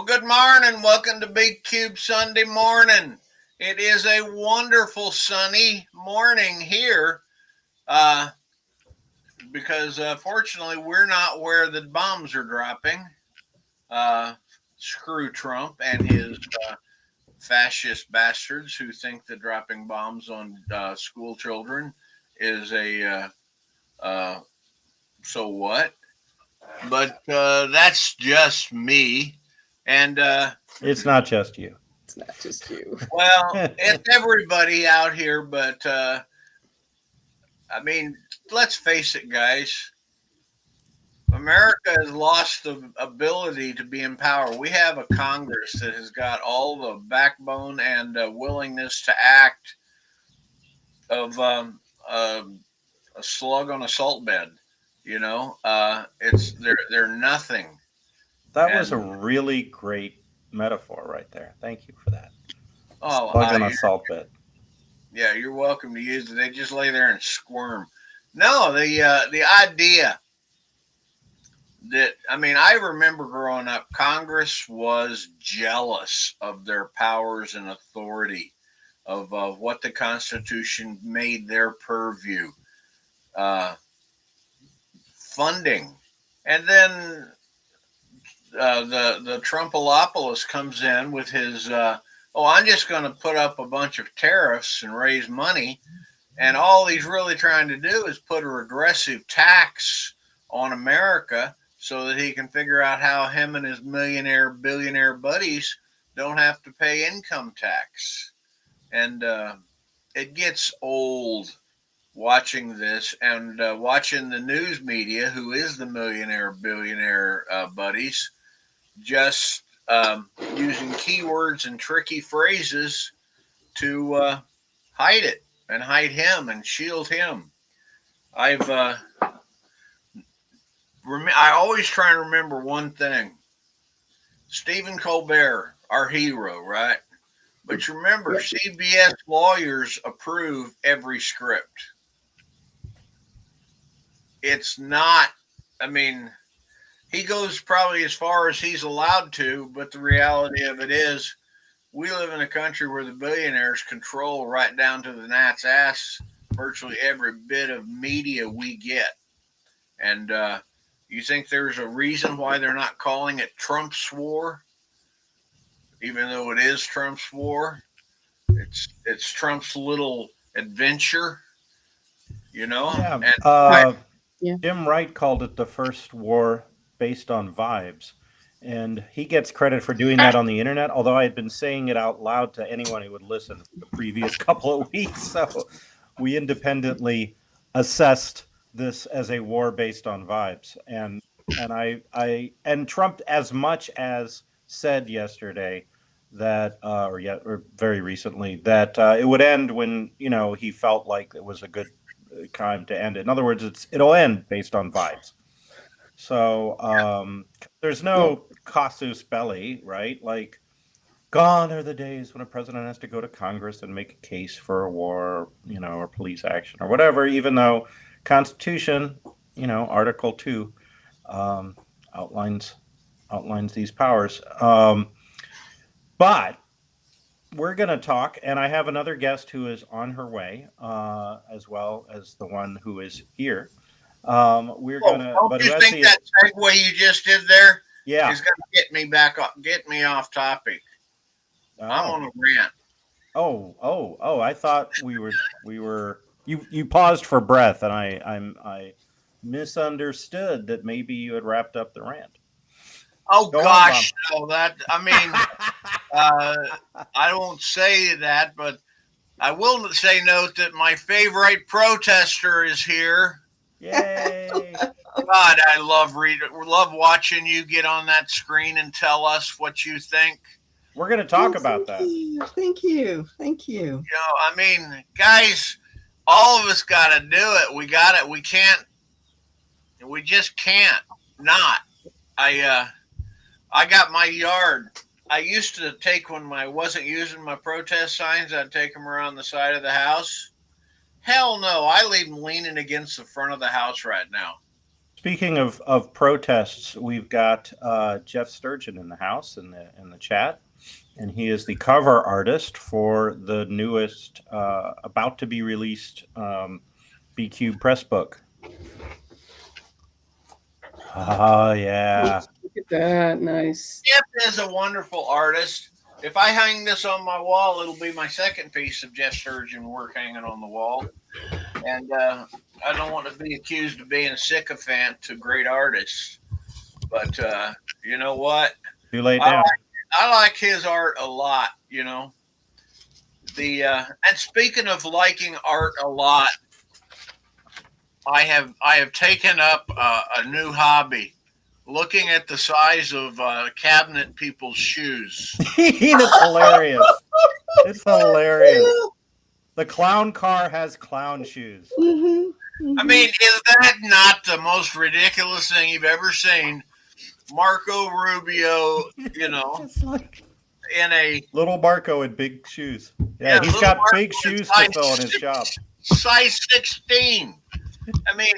good morning. Welcome to Big Cube Sunday morning. It is a wonderful sunny morning here uh, because fortunately we're not where the bombs are dropping. Uh, Screw Trump and his fascist bastards who think that dropping bombs on school children is a uh, so what? But that's just me. And It's not just you. It's not just you. well, it's everybody out here, but I mean, let's face it, guys. America has lost the ability to be in power. We have a Congress that has got all the backbone and willingness to act of a slug on a salt bed. It's they're nothing. That was a And really great metaphor right there. Thank you for that. oh, Slug on a salt bed. yeah, you're welcome to use it. They just lay there and squirm. No, the idea that I remember growing up, Congress was jealous of their powers and authority of what the Constitution made their purview, uh, funding, and then the Trumpolopolis comes in with his I'm just going to put up a bunch of tariffs and raise money, and all he's really trying to do is put a regressive tax on America so that he can figure out how him and his millionaire billionaire buddies don't have to pay income tax. And it gets old watching this and watching the news media, who is the millionaire billionaire buddies, just using keywords and tricky phrases to hide it and hide him and shield him. I always try and remember one thing: Stephen Colbert, our hero, right? But you remember, Yep. CBS lawyers approve every script. It's not. I mean, he goes probably as far as he's allowed to, but the reality of it is we live in a country where the billionaires control right down to the gnat's ass virtually every bit of media we get. And you think there's a reason why they're not calling it Trump's war, even though it is Trump's war? It's Trump's little adventure, Yeah. And I, Yeah. Jim Wright called it the first war based on vibes. And he gets credit for doing that on the internet, although I had been saying it out loud to anyone who would listen the previous couple of weeks. So we independently assessed this as a war based on vibes. And Trump as much as said yesterday that or very recently that it would end when he felt like it was a good time to end it. In other words, it'll end based on vibes. So there's Yeah. no casus belli, right? Like, gone are the days when a president has to go to Congress and make a case for a war, or police action or whatever. Even though Constitution, Article 2, um, outlines these powers. But we're going to talk, and I have another guest who is on her way, as well as the one who is here. We're gonna, don't but you who has think the that segue you just did there yeah? is going to get me off topic? I'm Oh, on a rant. oh! I thought we were. You paused for breath, and I misunderstood that maybe you had wrapped up the rant. Oh Go on, Bob. gosh, no, I won't say that, but I will say note that my favorite protester is here. Yay! God, I love watching you get on that screen and tell us what you think. We're going to talk Oh, about thank that. you. Thank you. Thank you. Guys, all of us got to do it. We got it. We can't. We just can't not. I got my yard. I used to take when I wasn't using my protest signs, I'd take them around the side of the house. Hell no, I leave them leaning against the front of the house right now. Speaking of protests, we've got Jeff Sturgeon in the house in the chat, and he is the cover artist for the newest, about to be released BQ press book. Oh yeah, Look at that. Nice. Jeff is a wonderful artist. If I hang this on my wall, it'll be my second piece of Jeff Sturgeon work hanging on the wall. And I don't want to be accused of being a sycophant to great artists, but you know what? too late I now. I like his art a lot. And speaking of liking art a lot, I have taken up a new hobby, looking at the size of cabinet people's shoes. It's hilarious. It's hilarious. The clown car has clown shoes. I mean, is that not the most ridiculous thing you've ever seen? Marco Rubio, It's like in a little Marco in big shoes. Yeah, Yeah, he's little got Marco big in shoes to size fill in his job. size 16. I mean,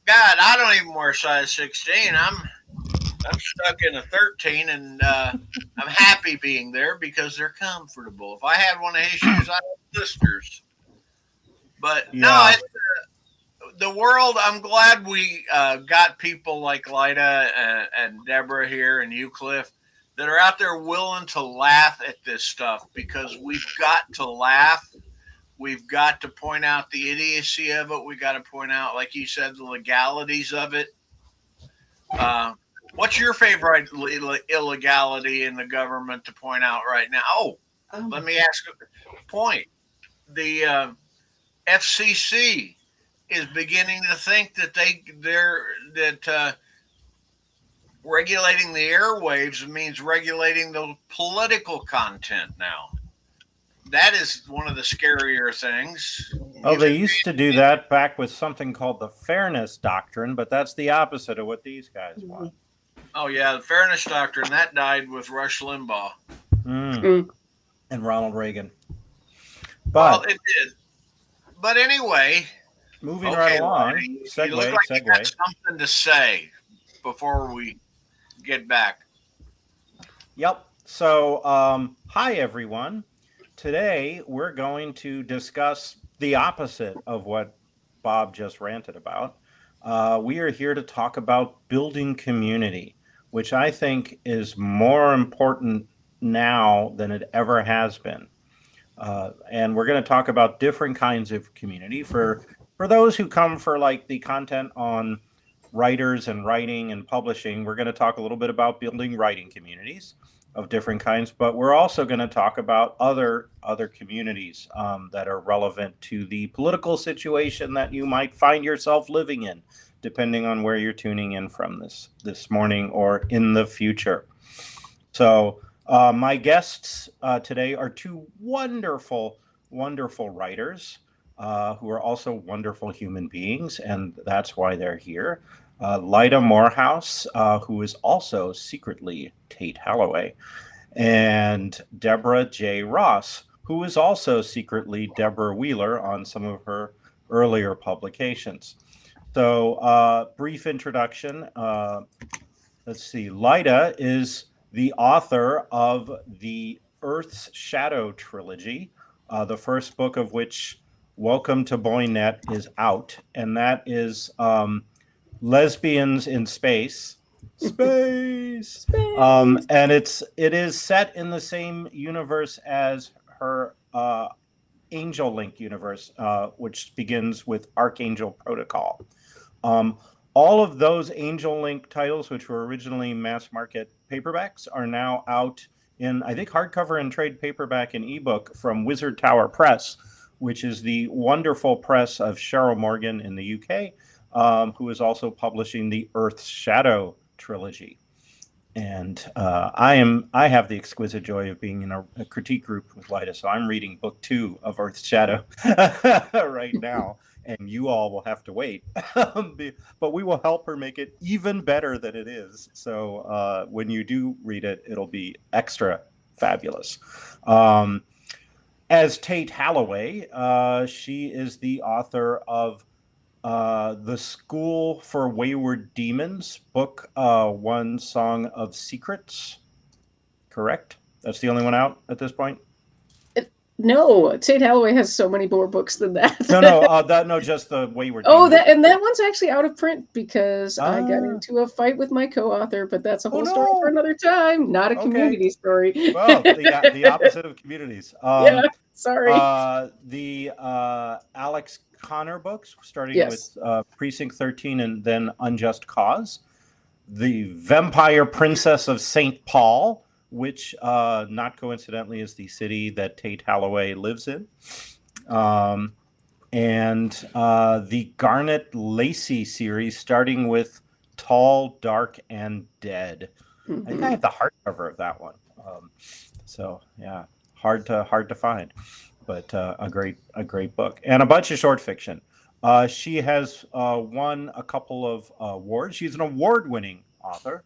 God, I don't even wear size 16. I'm stuck in a 13, and I'm happy being there because they're comfortable. If I had one of his shoes, I'd have blisters. But no, Yeah. the world. I'm glad we got people like Lyda and Deborah here and you, Cliff, that are out there willing to laugh at this stuff, because we've got to laugh. We've got to point out the idiocy of it. We got to point out, like you said, the legalities of it. What's your favorite illegality in the government to point out right now? Oh, let me ask a point. The FCC is beginning to think that they're regulating the airwaves means regulating the political content now. That is one of the scarier things. Oh, they used to do that back with something called the Fairness Doctrine, but that's the opposite of what these guys want. Oh yeah, the Fairness Doctrine, that died with Rush Limbaugh. And Ronald Reagan. Well, But it did. But anyway, moving right along, Lyda, you segue, look like you got segue. something to say before we get back. Yep. So, hi everyone. Today we're going to discuss the opposite of what Bob just ranted about. We are here to talk about building community, which I think is more important now than it ever has been. And we're going to talk about different kinds of community for those who come for like the content on writers and writing and publishing. We're going to talk a little bit about building writing communities of different kinds, but we're also going to talk about other communities that are relevant to the political situation that you might find yourself living in, depending on where you're tuning in from this morning or in the future. So my guests today are two wonderful writers who are also wonderful human beings, and that's why they're here. Lyda Morehouse, who is also secretly Tate Holloway, and Deborah J. Ross, who is also secretly Deborah Wheeler on some of her earlier publications. So, brief introduction. Let's see. Lyda is the author of the Earth's Shadow trilogy, the first book of which, Welcome to Boynet, is out, and that is Lesbians in Space. Space. And it is set in the same universe as her Angel Link universe, which begins with Archangel Protocol. All of those Angel Link titles, which were originally mass market paperbacks, are now out in, I think, hardcover and trade paperback and ebook from Wizard Tower Press, which is the wonderful press of Cheryl Morgan in the UK, who is also publishing the Earth's Shadow trilogy. And I have the exquisite joy of being in a critique group with Lyda, so I'm reading book 2 of Earth's Shadow right now, and you all will have to wait. But we will help her make it even better than it is. So when you do read it, it'll be extra fabulous. As Tate Holloway, she is the author of The School for Wayward Demons, book one, Song of Secrets. Correct? That's the only one out at this point? No, Tate Halloway has so many more books than that. No, just the Wayward Oh, Demons. that one's actually out of print because I got into a fight with my co-author, but that's a whole story for another time. Not a community story. Well, the opposite of communities. Yeah, sorry. The Alex Connor books, starting Yes. with Precinct 13 and then Unjust Cause. The Vampire Princess of St. Paul, which not coincidentally is the city that Tate Halloway lives in. And the Garnet Lacey series, starting with Tall, Dark, and Dead. Mm-hmm. I think I have the hardcover of that one. So yeah, hard to find, but a great book and a bunch of short fiction. She has won a couple of awards. She's an award-winning author.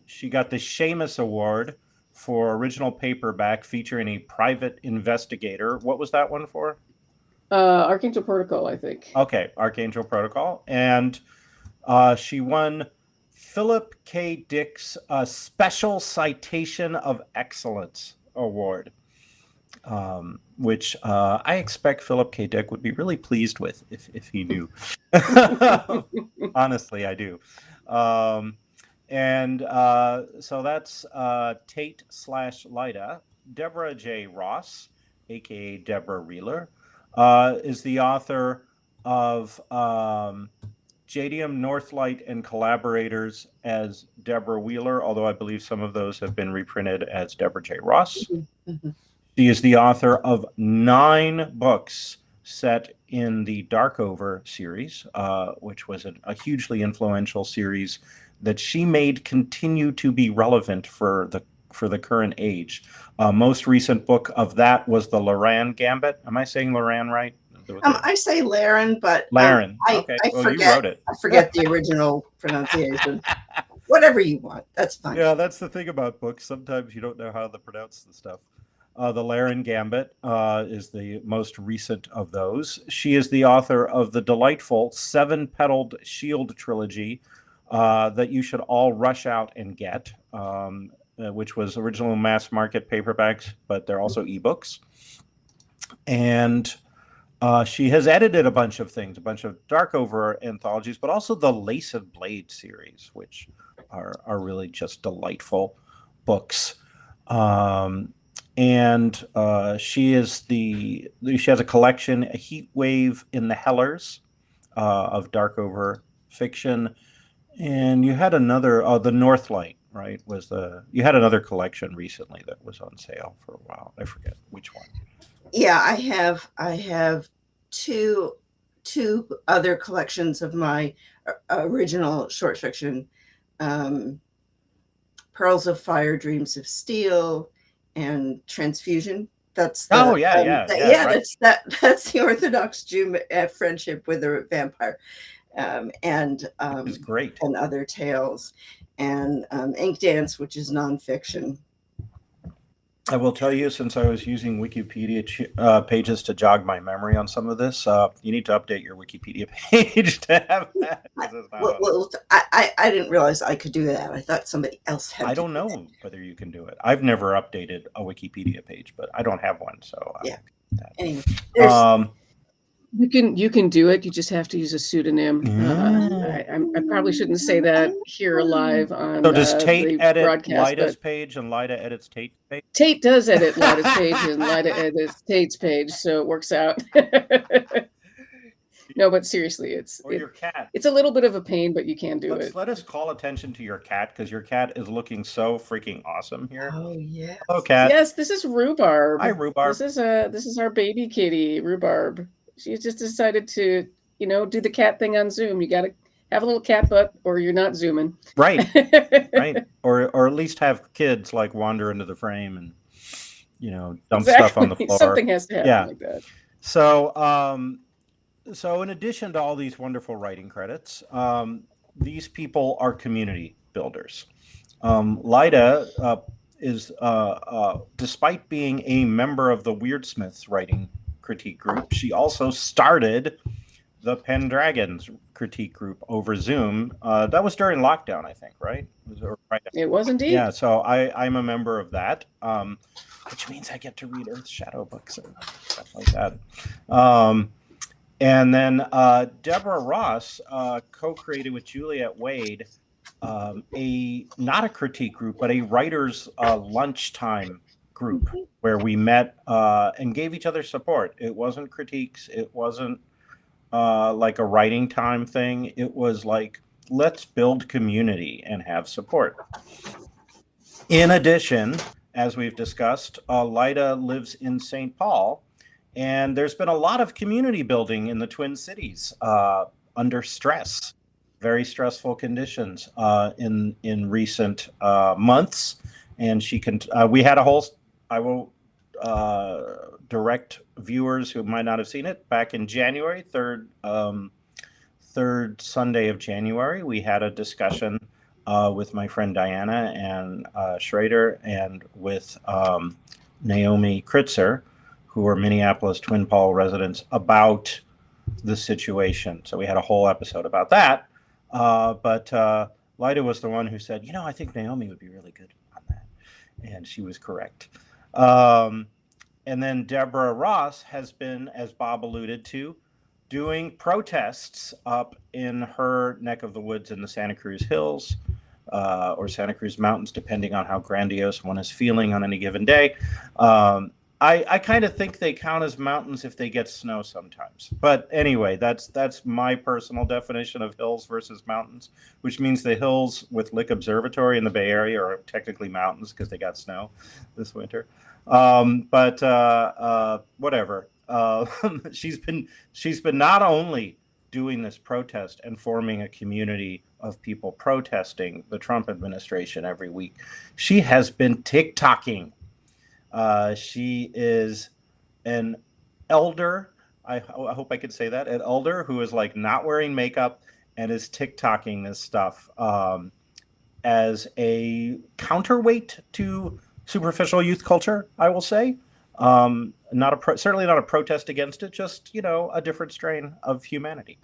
She got the Seamus Award for original paperback featuring a private investigator. What was that one for? Archangel Protocol, I think. Okay, Archangel Protocol. And she won Philip K. Dick's Special Citation of Excellence Award, which I expect Philip K. Dick would be really pleased with if he knew. Honestly, I do. So that's Tate/Lyda. Deborah J. Ross, a.k.a. Deborah Reeler, is the author of Jadium Northlight and collaborators as Deborah Wheeler, although I believe some of those have been reprinted as Deborah J. Ross. Mm-hmm. She is the author of 9 books set in the Darkover series, which was a hugely influential series that she made continue to be relevant for the current age. Most recent book of that was the Loran Gambit. Am I saying Loran right? I say Laren, but Laren. Okay. You wrote it. I forget the original pronunciation. Whatever you want, that's fine. Yeah, that's the thing about books. Sometimes you don't know how to pronounce the stuff. The Laren Gambit is the most recent of those. She is the author of the delightful 7-petaled Shield trilogy that you should all rush out and get, which was original mass market paperbacks, but they're also ebooks. And she has edited a bunch of things, a bunch of Darkover anthologies, but also the Lace and Blade series, which are really just delightful books. And she has a collection, A Heat Wave in the Hellers, of Darkover fiction. And you had another, the Northlight, right? You had another collection recently that was on sale for a while. I forget which one. Yeah, I have two other collections of my original short fiction, Pearls of Fire, Dreams of Steel, and Transfusion. That's right. That's the Orthodox Jew friendship with a vampire, and it's great, and other tales, and Ink Dance, which is nonfiction. I will tell you, since I was using Wikipedia pages to jog my memory on some of this, you need to update your Wikipedia page to have that. I didn't realize I could do that. I thought somebody else had. I don't know whether you can do it. I've never updated a Wikipedia page, but I don't have one. So yeah. Anyway, you can do it. You just have to use a pseudonym. I probably shouldn't say that here live on. So does Tate edit Lyda's page and Lyda edits Tate's page? Tate does edit Lyda's page and Lyda edits Tate's page, so it works out. No, but seriously, your cat. It's a little bit of a pain, but you can do it. Let us call attention to your cat, because your cat is looking so freaking awesome here. Oh yeah. Hello, cat. Yes, this is Rhubarb. Hi, Rhubarb. This is our baby kitty, Rhubarb. She just decided to, do the cat thing on Zoom. You got to have a little cat butt, or you're not Zooming. Right. Right. Or at least have kids wander into the frame and, dump stuff on the floor. Something has to happen like that. So in addition to all these wonderful writing credits, these people are community builders. Lyda is, despite being a member of the Weirdsmiths writing critique group, she also started the Pendragons critique group over Zoom. That was during lockdown, I think, right? It was indeed. Yeah, so I'm a member of that, which means I get to read Earth Shadow books and stuff like that. And then Deborah Ross co-created with Juliet Wade not a critique group, but a writers' lunchtime group where we met and gave each other support. It wasn't critiques. It wasn't like a writing time thing. It was like, let's build community and have support. In addition, as we've discussed, Lyda lives in St. Paul, and there's been a lot of community building in the Twin Cities under stress, very stressful conditions in recent months. And we had a whole, I will direct viewers who might not have seen it, back in January, third Sunday of January, we had a discussion with my friend Diana and Schrader and with Naomi Kritzer, who are Minneapolis Twin Paul residents, about the situation. So we had a whole episode about that. But Lyda was the one who said, I think Naomi would be really good on that. And she was correct. And then Deborah Ross has been, as Bob alluded to, doing protests up in her neck of the woods in the Santa Cruz Hills or Santa Cruz Mountains, depending on how grandiose one is feeling on any given day. I kind of think they count as mountains if they get snow sometimes. But anyway, that's my personal definition of hills versus mountains, which means the hills with Lick Observatory in the Bay Area are technically mountains because they got snow this winter. But whatever. She's been not only doing this protest and forming a community of people protesting the Trump administration every week. She has been TikToking. She is an elder. I hope I could say that. An elder who is like not wearing makeup and is TikToking this stuff as a counterweight to superficial youth culture, I will say. Certainly not a protest against it, just, a different strain of humanity.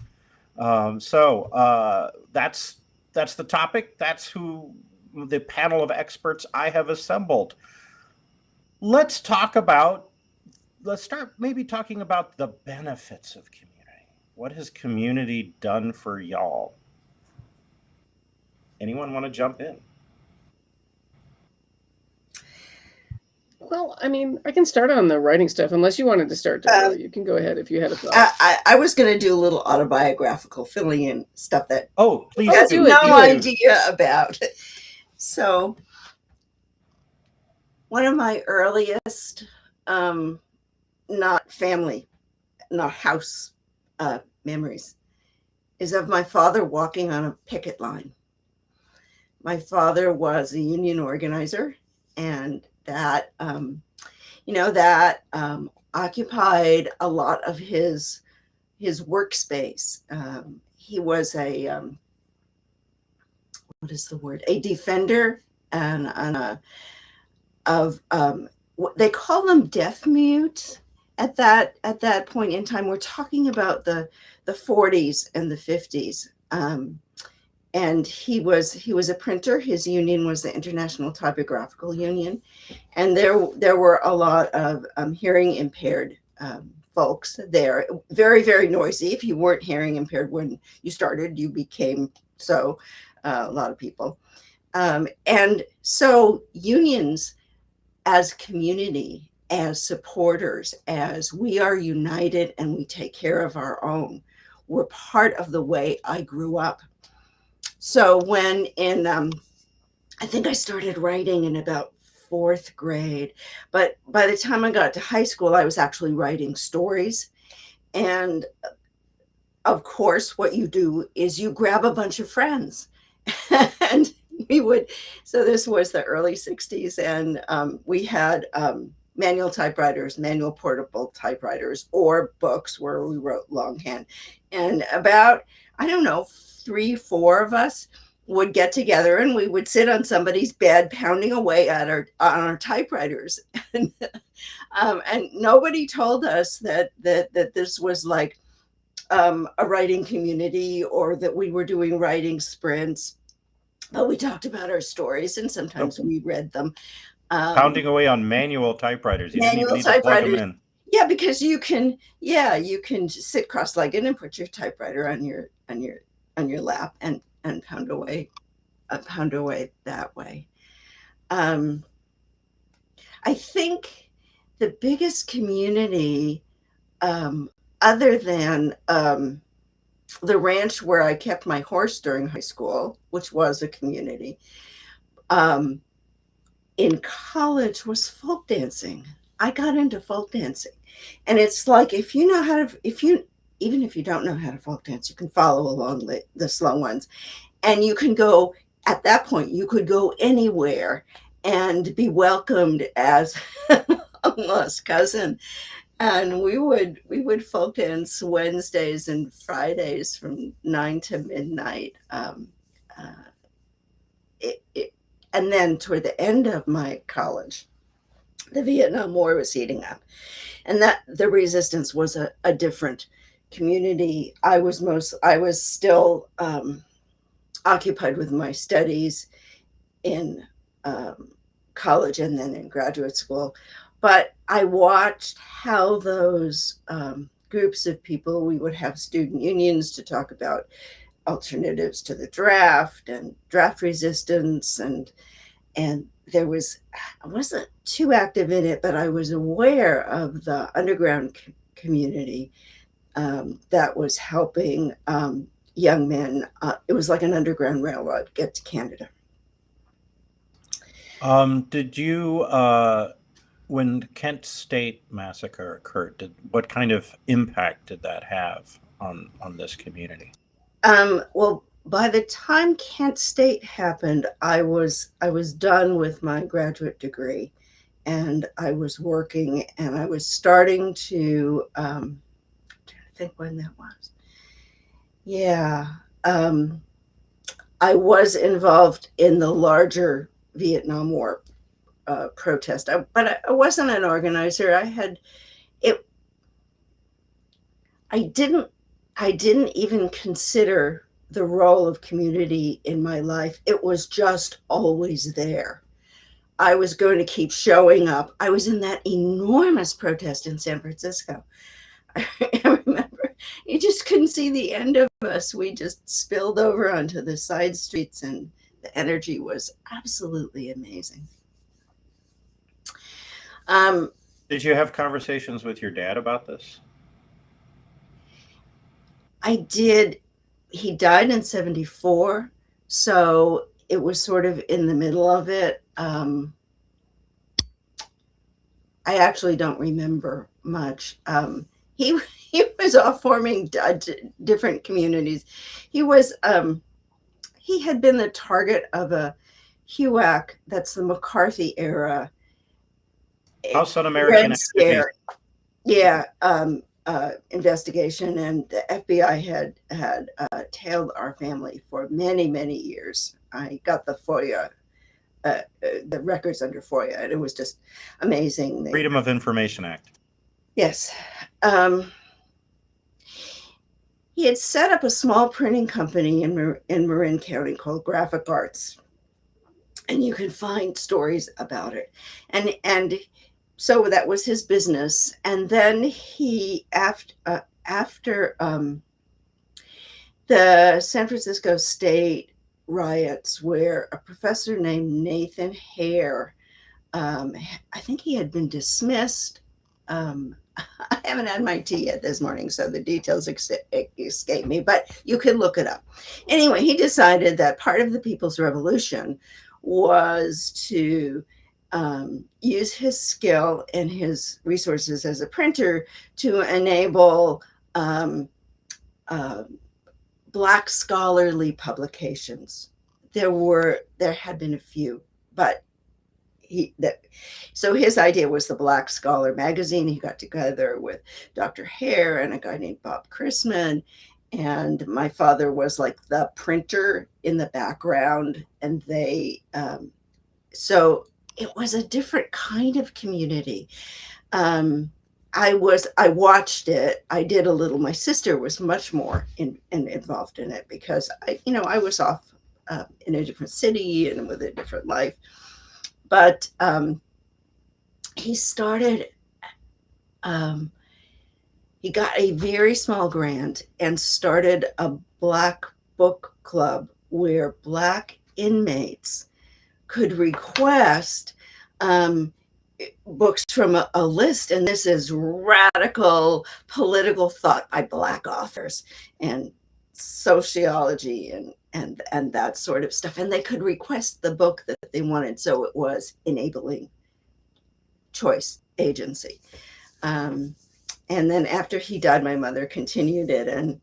So that's the topic. That's who the panel of experts I have assembled. Let's start maybe talking about the benefits of community. What has community done for y'all? Anyone want to jump in? Well, I can start on the writing stuff, unless you wanted to start, Deborah. You can go ahead if you had a thought. I was going to do a little autobiographical filling in stuff that please has no idea about. So one of my earliest, not family, not house memories is of my father walking on a picket line. My father was a union organizer, and that occupied a lot of his workspace. He was a a defender and they call them deaf mute at that point in time. We're talking about the 40s and the 50s. And he was a printer. His union was the International Typographical Union, and there were a lot of hearing impaired folks there. Very, very noisy. If you weren't hearing impaired when you started, you became so. A lot of people, and so unions, as community, as supporters, as we are united and we take care of our own, were part of the way I grew up. So when I think I started writing in about 4th grade, but by the time I got to high school, I was actually writing stories. And of course, what you do is you grab a bunch of friends and we would, so this was the early 60s, and we had manual typewriters, manual portable typewriters, or books where we wrote longhand. And about, 3-4 of us would get together and we would sit on somebody's bed pounding away at on our typewriters. And nobody told us that this was like a writing community or that we were doing writing sprints, but we talked about our stories and sometimes we read them. Pounding away on manual typewriters. You didn't even need to plug them in. Yeah, because you can just sit cross-legged and put your typewriter on your lap and pound away that way. I think the biggest community, other than the ranch where I kept my horse during high school, which was a community, in college was folk dancing. I got into folk dancing, and it's like even if you don't know how to folk dance, you can follow along the slow ones, and you can go. At that point, you could go anywhere and be welcomed as a lost cousin. And we would folk dance Wednesdays and Fridays from 9 to midnight. And then toward the end of my college, the Vietnam War was heating up, and that the resistance was a different community. I was still occupied with my studies in college and then in graduate school. But I watched how those groups of people, we would have student unions to talk about alternatives to the draft and draft resistance. And I wasn't too active in it, but I was aware of the underground community that was helping young men. It was like an underground railroad get to Canada. Did you, when Kent State massacre occurred, what kind of impact did that have on this community? Well, by the time Kent State happened, I was done with my graduate degree, and I was working, and I was starting to I'm trying to think when that was. Yeah, I was involved in the larger Vietnam War protest, but I wasn't an organizer. I didn't even consider the role of community in my life. It was just always there. I was going to keep showing up. I was in that enormous protest in San Francisco. I remember you just couldn't see the end of us. We just spilled over onto the side streets, and the energy was absolutely amazing. Did you have conversations with your dad about this? I did. He died in 1974, so it was sort of in the middle of it. I actually don't remember much. He was off forming different communities. He had been the target of a HUAC, that's the McCarthy era. House Un-American scare. Yeah, investigation, and the FBI had tailed our family for many, many years. I got the FOIA, the records under FOIA, and it was just amazing. Freedom of Information Act. Yes. He had set up a small printing company in Marin County called Graphic Arts, and you can find stories about it. And so that was his business. And then he, after the San Francisco State riots, where a professor named Nathan Hare, I think he had been dismissed. I haven't had my tea yet this morning, so the details escape me, but you can look it up. Anyway, he decided that part of the People's Revolution was to use his skill and his resources as a printer to enable Black scholarly publications. There had been a few, but so his idea was the Black Scholar magazine. He got together with Dr. Hare and a guy named Bob Chrisman, and my father was like the printer in the background, and so it was a different kind of community. I watched it. I did a little. My sister was much more involved in it because I was off in a different city and with a different life. But he started. Um, he got a very small grant and started a Black book club where Black inmates could request books from a list, and this is radical political thought by Black authors and sociology and that sort of stuff, and they could request the book that they wanted. So it was enabling choice agency. And then after he died, my mother continued it, and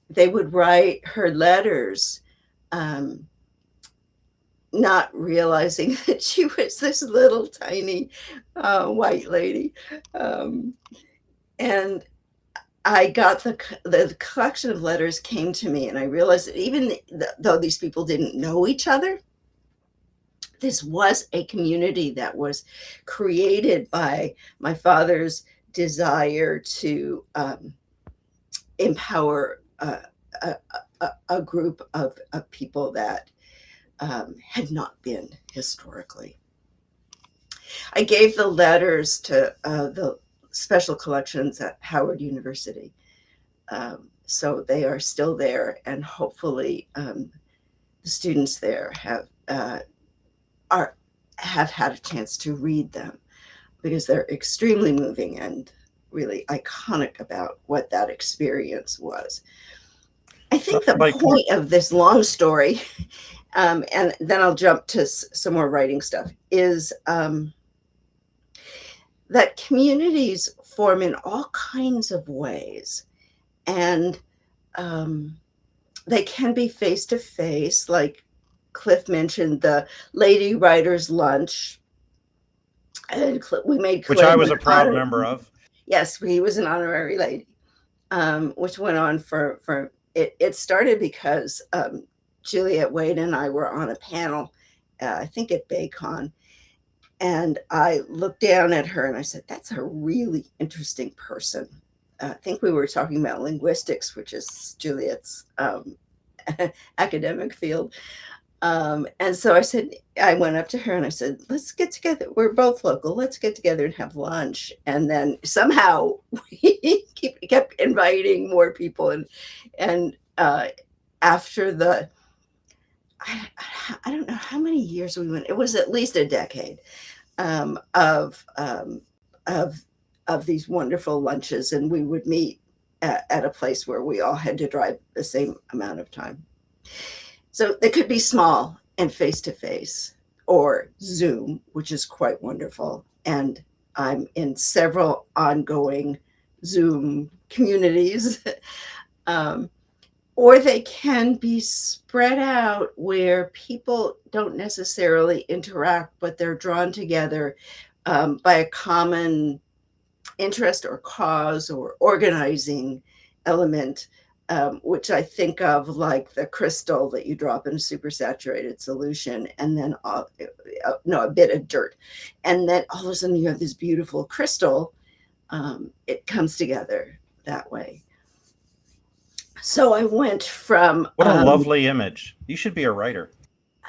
they would write her letters, not realizing that she was this little tiny white lady. And I got the collection of letters came to me, and I realized that even though these people didn't know each other, this was a community that was created by my father's desire to empower a group of people that had not been historically. I gave the letters to the special collections at Howard University. So they are still there, and hopefully the students there have had a chance to read them, because they're extremely moving and really iconic about what that experience was. I think the point of this long story, and then I'll jump to some more writing stuff, is that communities form in all kinds of ways. And they can be face-to-face, like Cliff mentioned the Lady Writers Lunch. And we made Cliff, which I was a proud member of. Yes, he was an honorary lady, which went on for it started because Juliet Wade and I were on a panel, I think at BayCon, and I looked down at her and I said, that's a really interesting person. I think we were talking about linguistics, which is Juliet's academic field. And so I went up to her and I said, let's get together. We're both local. Let's get together and have lunch. And then somehow we kept inviting more people. And after I don't know how many years we went. It was at least a decade of these wonderful lunches. And we would meet at a place where we all had to drive the same amount of time. So they could be small and face-to-face, or Zoom, which is quite wonderful. And I'm in several ongoing Zoom communities. Or they can be spread out where people don't necessarily interact, but they're drawn together by a common interest or cause or organizing element. Which I think of like the crystal that you drop in a supersaturated solution, and then a bit of dirt, and then all of a sudden you have this beautiful crystal. It comes together that way. So I went from what a lovely image. You should be a writer.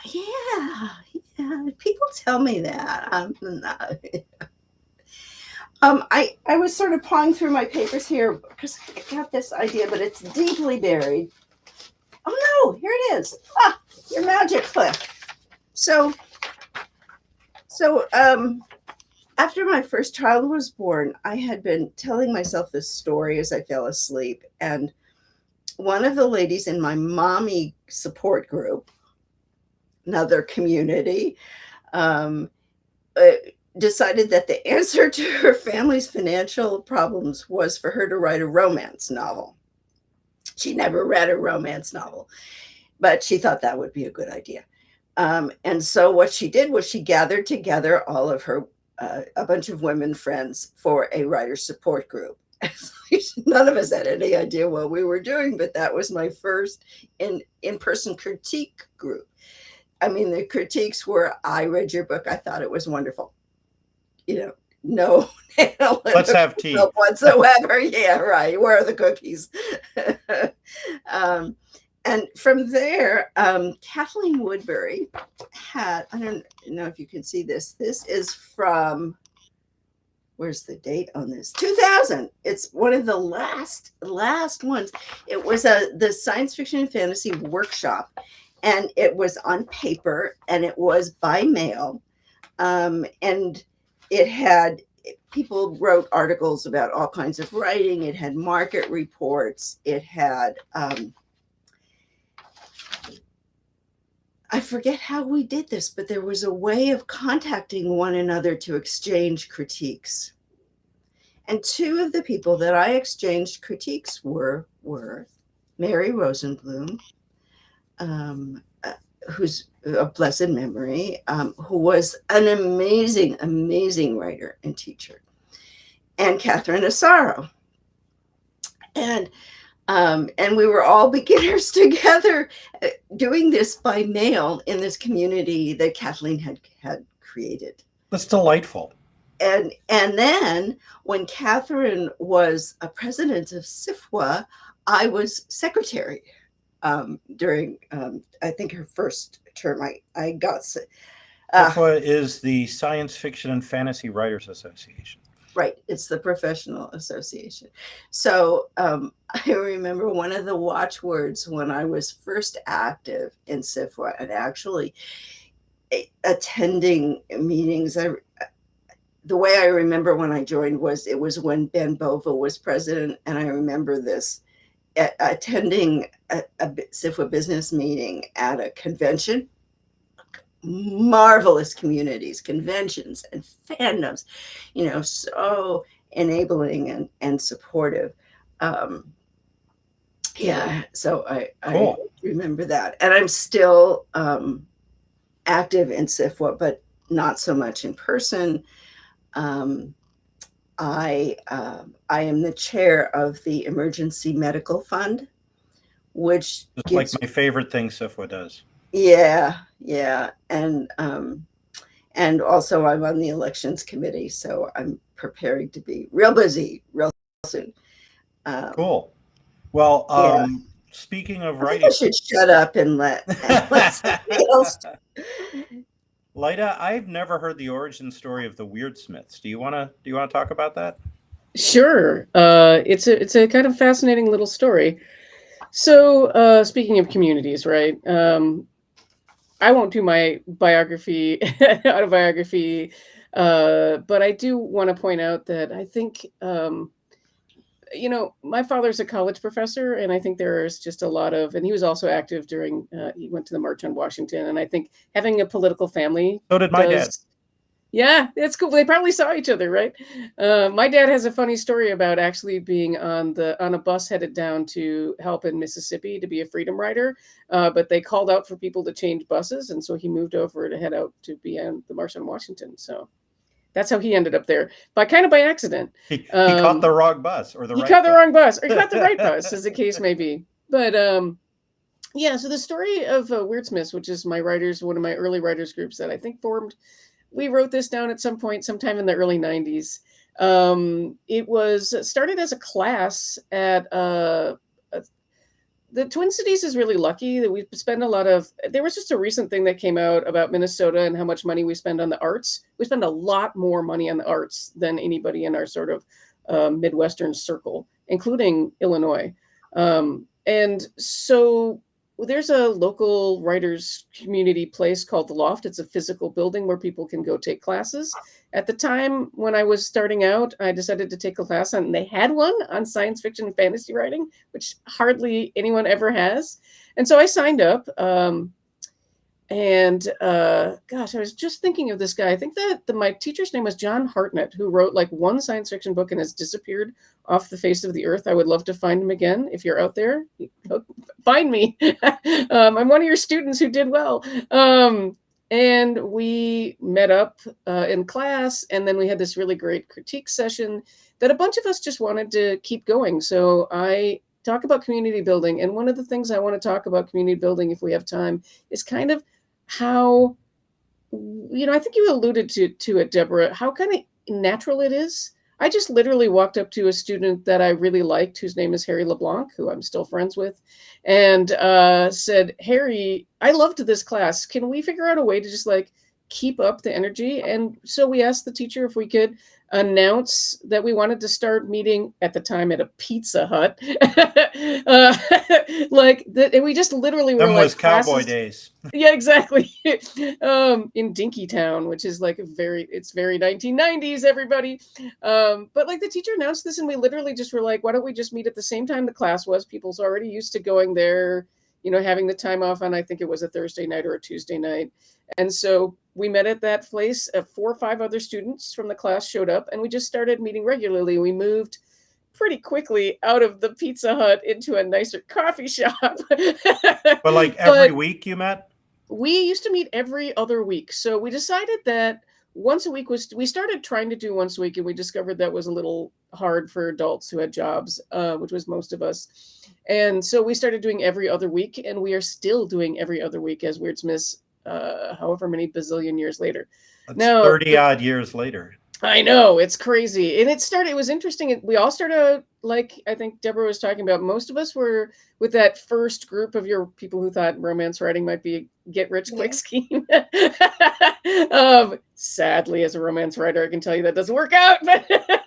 Yeah. People tell me that. I was sort of pawing through my papers here because I got this idea, but it's deeply buried. Oh no, here it is. Your magic Cliff. So after my first child was born, I had been telling myself this story as I fell asleep. And one of the ladies in my mommy support group, another community, decided that the answer to her family's financial problems was for her to write a romance novel. She never read a romance novel, but she thought that would be a good idea. And so what she did was she gathered together all of her, a bunch of women friends for a writer support group. None of us had any idea what we were doing, but that was my first in-person critique group. I mean, the critiques were, I read your book, I thought it was wonderful. no Let's have tea. whatsoever. Yeah, right. Where are the cookies? And from there, Kathleen Woodbury had, I don't know if you can see this. This is from, where's the date on this? 2000. It's one of the last ones. It was the science fiction and fantasy workshop, and it was on paper, and it was by mail. And it had, people wrote articles about all kinds of writing. It had market reports. It had, I forget how we did this, but there was a way of contacting one another to exchange critiques. And two of the people that I exchanged critiques were Mary Rosenblum, who's of blessed memory, who was an amazing writer and teacher, and Catherine Asaro. And we were all beginners together doing this by mail in this community that Kathleen had created. That's delightful. And then when Catherine was a president of SIFWA, I was secretary during, I think, her first term. I got... SIFWA is the Science Fiction and Fantasy Writers Association. Right. It's the professional association. So I remember one of the watchwords when I was first active in SIFWA and actually attending meetings. The way I remember when I joined was it was when Ben Bova was president. And I remember this, attending a SIFWA business meeting at a convention. Marvelous communities, conventions, and fandoms, so enabling and supportive. Yeah, so I remember that. And I'm still active in SIFWA, but not so much in person. I am the chair of the Emergency Medical Fund, which it's like my favorite thing SIFWA does. Yeah. And also I'm on the elections committee, so I'm preparing to be real busy real soon. Cool. Well, yeah. Speaking of I writing, think I should shut up and let somebody else. Lyda, I've never heard the origin story of the Weirdsmiths. Do you want to talk about that? Sure. It's a kind of fascinating little story. So, speaking of communities, right? I won't do my autobiography, but I do want to point out that I think, my father's a college professor, and I think there's just a lot of, and he was also active during, he went to the March on Washington, and I think having a political family. So did my dad. Yeah, it's cool. They probably saw each other, right? My dad has a funny story about actually being on a bus headed down to help in Mississippi to be a freedom rider, but they called out for people to change buses, and so he moved over to head out to be on the March on Washington. So that's how he ended up there, kind of by accident. He caught the wrong bus, or he caught the wrong bus, or he caught the right bus, as the case may be. But yeah. So the story of Weirdsmiths, which is one of my early writers groups that I think formed. We wrote this down at some point, sometime in the early 90s. It was started as a class at the Twin Cities is really lucky that we spend there was just a recent thing that came out about Minnesota and how much money we spend on the arts. We spend a lot more money on the arts than anybody in our sort of Midwestern circle, including Illinois. And so there's a local writers community place called The Loft. It's a physical building where people can go take classes. At the time when I was starting out, I decided to take a class and they had one on science fiction and fantasy writing, which hardly anyone ever has. And so I signed up. Gosh, I was just thinking of this guy. I think that my teacher's name was John Hartnett, who wrote like one science fiction book and has disappeared off the face of the earth. I would love to find him again. If you're out there, find me. I'm one of your students who did well. And we met up in class, and then we had this really great critique session that a bunch of us just wanted to keep going. So I talk about community building. And one of the things I want to talk about community building, if we have time, is kind of how, I think you alluded to it, Deborah, how kind of natural it is. I just literally walked up to a student that I really liked, whose name is Harry LeBlanc, who I'm still friends with, and said, Harry, I loved this class. Can we figure out a way to just like keep up the energy? And so we asked the teacher if we could announce that we wanted to start meeting at the time at a Pizza Hut. And we just literally were Them like was cowboy classes. days. Yeah, exactly. In Dinkytown, which is like it's very 1990s, everybody. But like the teacher announced this, and we literally just were like, why don't we just meet at the same time the class was? People's already used to going there, having the time off on, I think it was a Thursday night or a Tuesday night. And so we met at that place. 4 or 5 other students from the class showed up, and we just started meeting regularly. We moved pretty quickly out of the Pizza Hut into a nicer coffee shop. But like every week you met? We used to meet every other week. So we decided that once a week we started trying to do once a week, and we discovered that was a little hard for adults who had jobs, which was most of us. And so we started doing every other week, and we are still doing every other week as Weirdsmiths, however many bazillion years later. That's now 30 odd years later. I know, it's crazy. And it was interesting. We all started, like I think Deborah was talking about, most of us were with that first group of your people who thought romance writing might be a get rich quick scheme. Sadly, as a romance writer, I can tell you that doesn't work out.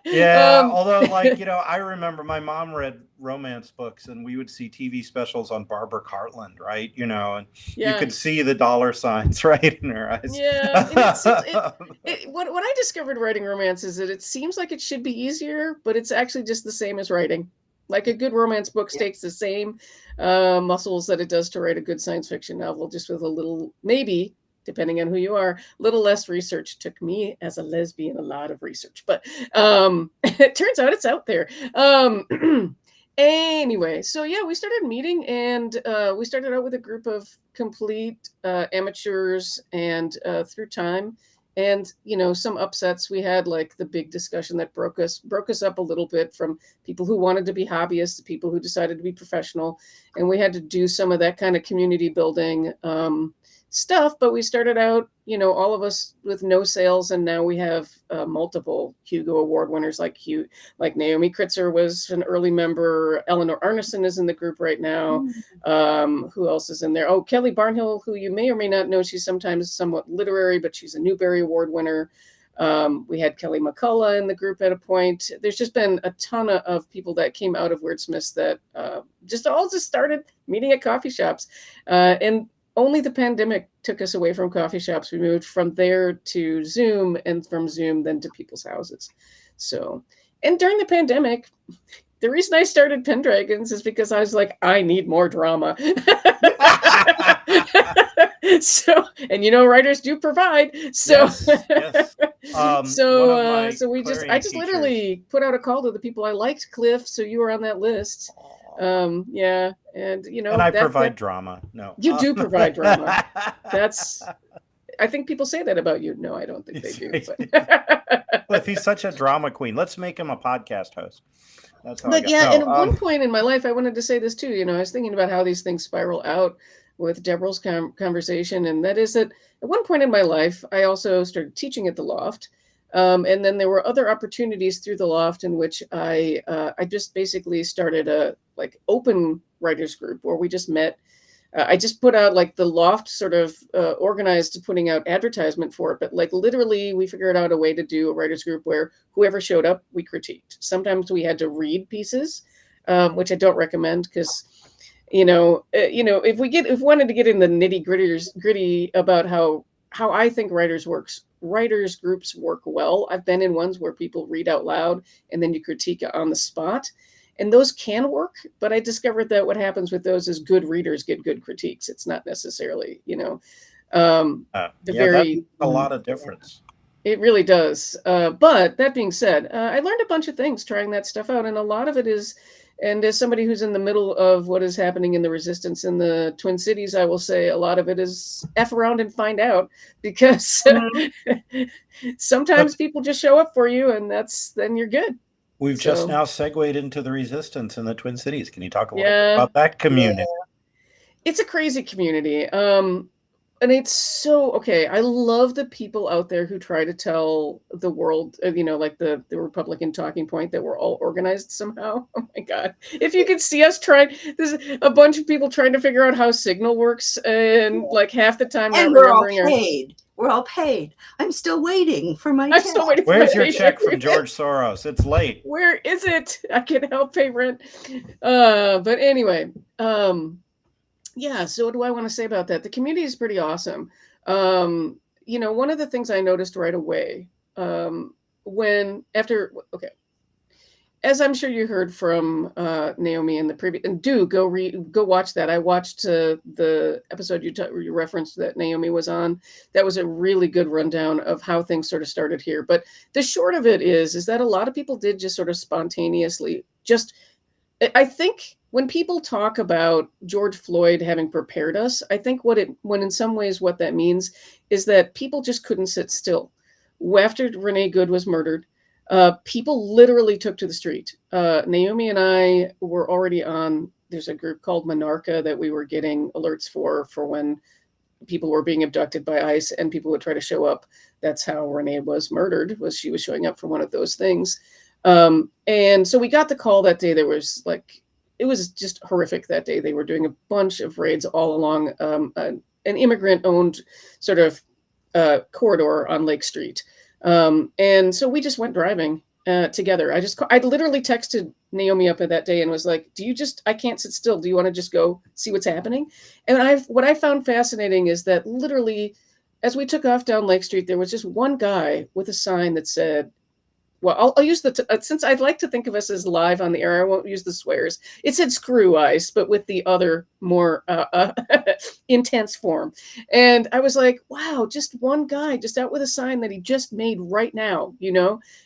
Yeah, although I remember my mom read romance books, and we would see TV specials on Barbara Cartland, right? And you could see the dollar signs right in her eyes. Yeah. What I discovered writing romance is that it seems like it should be easier, but it's actually just the same as writing. Like a good romance book takes the same muscles that it does to write a good science fiction novel, just with a little, maybe, depending on who you are, a little less research. It took me as a lesbian a lot of research, but it turns out it's out there. Anyway, so yeah, we started meeting, and we started out with a group of complete amateurs, and through time and some upsets, we had like the big discussion that broke us up a little bit, from people who wanted to be hobbyists to people who decided to be professional, and we had to do some of that kind of community building stuff. But we started out, all of us with no sales, and now we have multiple Hugo Award winners, like Naomi Kritzer was an early member. Eleanor Arneson is in the group right now. Who else is in there? Oh, Kelly Barnhill, who you may or may not know. She's sometimes somewhat literary, but she's a Newbery Award winner. We had Kelly McCullough in the group at a point. There's just been a ton of people that came out of Wordsmiths that just started meeting at coffee shops. And only the pandemic took us away from coffee shops. We moved from there to Zoom, and from Zoom then to people's houses. So, and during the pandemic, the reason I started Pendragons is because I was like, I need more drama. So, and writers do provide. So, yes. So I just literally put out a call to the people I liked. Cliff, so you were on that list. Yeah, and and I provide drama. No, you do provide drama. I think people say that about you. No, I don't think they do. But if he's such a drama queen, let's make him a podcast host. That's how. But yeah, at one point in my life, I wanted to say this too. I was thinking about how these things spiral out with Deborah's conversation, and that is that at one point in my life, I also started teaching at the Loft. And then there were other opportunities through the Loft in which I just basically started a open writers group where we just met. I just put out the Loft sort of organized putting out advertisement for it, but literally we figured out a way to do a writers group where whoever showed up, we critiqued. Sometimes we had to read pieces, which I don't recommend because, if we wanted to get in the gritty about how I think writers groups work well. I've been in ones where people read out loud and then you critique it on the spot. And those can work, but I discovered that what happens with those is good readers get good critiques. It's not necessarily, that's a lot of difference. It really does. But that being said, I learned a bunch of things trying that stuff out. And a lot of it is, and as somebody who's in the middle of what is happening in the resistance in the Twin Cities, I will say a lot of it is F around and find out, because sometimes people just show up for you, and then you're good. We've just now segued into the resistance in the Twin Cities. Can you talk a little bit about that community? Yeah. It's a crazy community. And it's so okay. I love the people out there who try to tell the world, like the Republican talking point that we're all organized somehow. Oh my God. If you could see us trying, there's a bunch of people trying to figure out how Signal works and like half the time not And we're all remembering our. paid. We're all paid. I'm still waiting for my I'm check. still waiting for Where's my your paycheck. check from George Soros? It's late. Where is it? I can help pay rent. But anyway, yeah. So what do I want to say about that? The community is pretty awesome. One of the things I noticed right away, okay, as I'm sure you heard from Naomi in the previous, and do go watch that. I watched the episode you referenced that Naomi was on. That was a really good rundown of how things sort of started here. But the short of it is that a lot of people did just sort of spontaneously just. I think when people talk about George Floyd having prepared us, I think when in some ways what that means is that people just couldn't sit still. After Renee Good was murdered, people literally took to the street. Naomi and I were already on. There's a group called Monarca that we were getting alerts for when people were being abducted by ICE and people would try to show up. That's how Renee was murdered. She was showing up for one of those things. And so we got the call that day. It was just horrific that day. They were doing a bunch of raids all along an immigrant-owned sort of corridor on Lake Street. And so we just went driving together. I literally texted Naomi up at that day and was like, I can't sit still. Do you want to just go see what's happening? And what I found fascinating is that literally as we took off down Lake Street, there was just one guy with a sign that said, well, I'll use since I'd like to think of us as live on the air, I won't use the swears. It said screw ICE, but with the other more intense form. And I was like, wow, just one guy just out with a sign that he just made right now,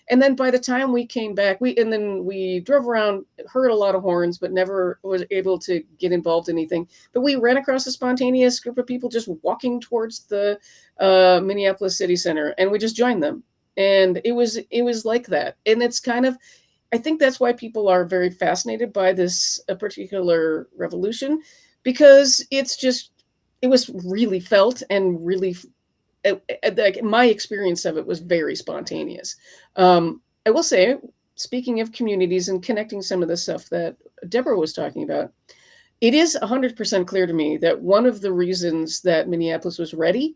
And then by the time we came back, we drove around, heard a lot of horns, but never was able to get involved in anything. But we ran across a spontaneous group of people just walking towards the Minneapolis City Center, and we just joined them. And it was like that. And it's kind of, I think that's why people are very fascinated by this particular revolution, because it was really felt and really, like my experience of it was very spontaneous. I will say, speaking of communities and connecting some of the stuff that Deborah was talking about, it is 100% clear to me that one of the reasons that Minneapolis was ready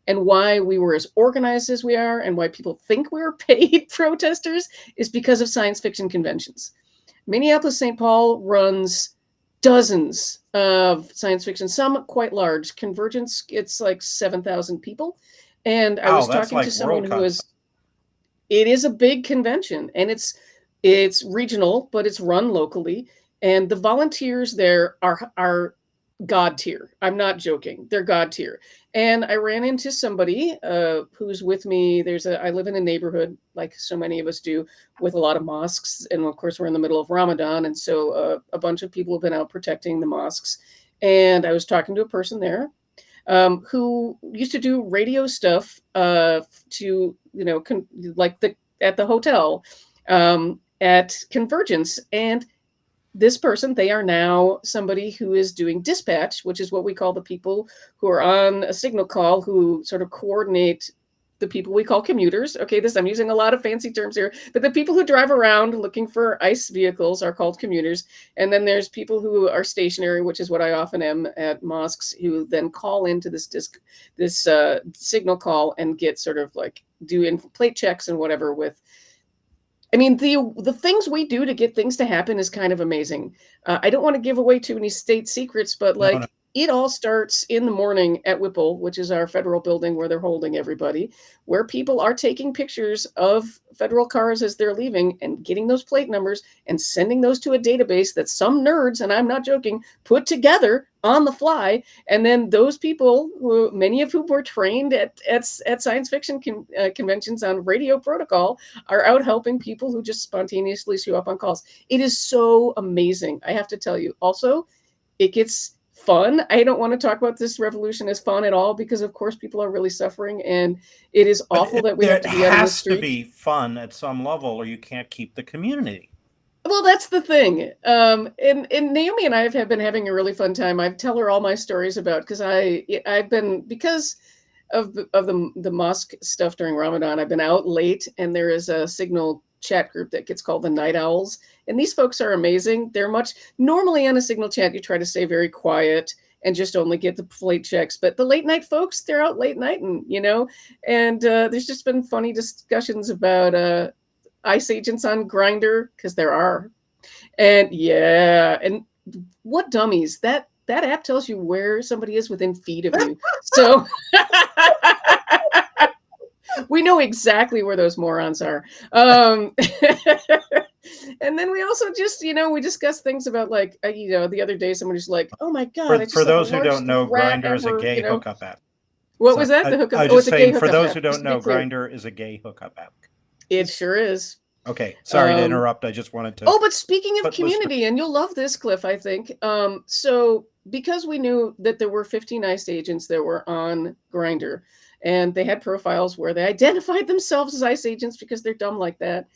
and why we were as organized as we are and why people think we're paid protesters is because of science fiction conventions. Minneapolis St. Paul runs dozens of science fiction, some quite large. Convergence, it's like 7,000 people. And I was talking to someone who it is a big convention, and it's regional, but it's run locally. And the volunteers there are God tier. I'm not joking. They're God tier. And I ran into somebody who's with me. I live in a neighborhood, like so many of us do, with a lot of mosques. And of course, we're in the middle of Ramadan. And so a bunch of people have been out protecting the mosques. And I was talking to a person there who used to do radio stuff at the hotel at Convergence. And this person, they are now somebody who is doing dispatch, which is what we call the people who are on a signal call, who sort of coordinate the people we call commuters. Okay, I'm using a lot of fancy terms here, but the people who drive around looking for ICE vehicles are called commuters. And then there's people who are stationary, which is what I often am at mosques, who then call into this signal call and get sort of like do plate checks and whatever with. I mean, the things we do to get things to happen is kind of amazing. I don't want to give away too many state secrets, but no. It all starts in the morning at Whipple, which is our federal building where they're holding everybody, where people are taking pictures of federal cars as they're leaving and getting those plate numbers and sending those to a database that some nerds, and I'm not joking, put together on the fly. And then those people, many of whom were trained at science fiction conventions on radio protocol, are out helping people who just spontaneously show up on calls. It is so amazing. I have to tell you. Also, it gets fun. I don't want to talk about this revolution as fun at all, because of course people are really suffering, and it is awful that we have to be out on the street. It has to be fun at some level, or you can't keep the community. Well, that's the thing. And Naomi and I have been having a really fun time. I tell her all my stories about, because I've been, because of the mosque stuff during Ramadan, I've been out late, and there is a Signal chat group that gets called the Night Owls, and these folks are amazing. They're much normally on a Signal chat, you try to stay very quiet and just only get the plate checks, but the late night folks, they're out late night, and there's just been funny discussions about ICE agents on Grindr, because there are. And yeah, and what dummies. That app tells you where somebody is within feet of you. So we know exactly where those morons are. And then we also just, we discuss things about, like, the other day somebody's like, oh my God. For those who don't know, Grindr is a gay hookup app. What was that? The hookup? I was just saying, it's a gay for those app, who don't know, Grindr is a gay hookup app. It sure is. Okay, sorry to interrupt. I just wanted to. Oh, but speaking of community, and you'll love this, Cliff, I think. So because we knew that there were 15 ICE agents that were on Grindr, and they had profiles where they identified themselves as ICE agents because they're dumb like that,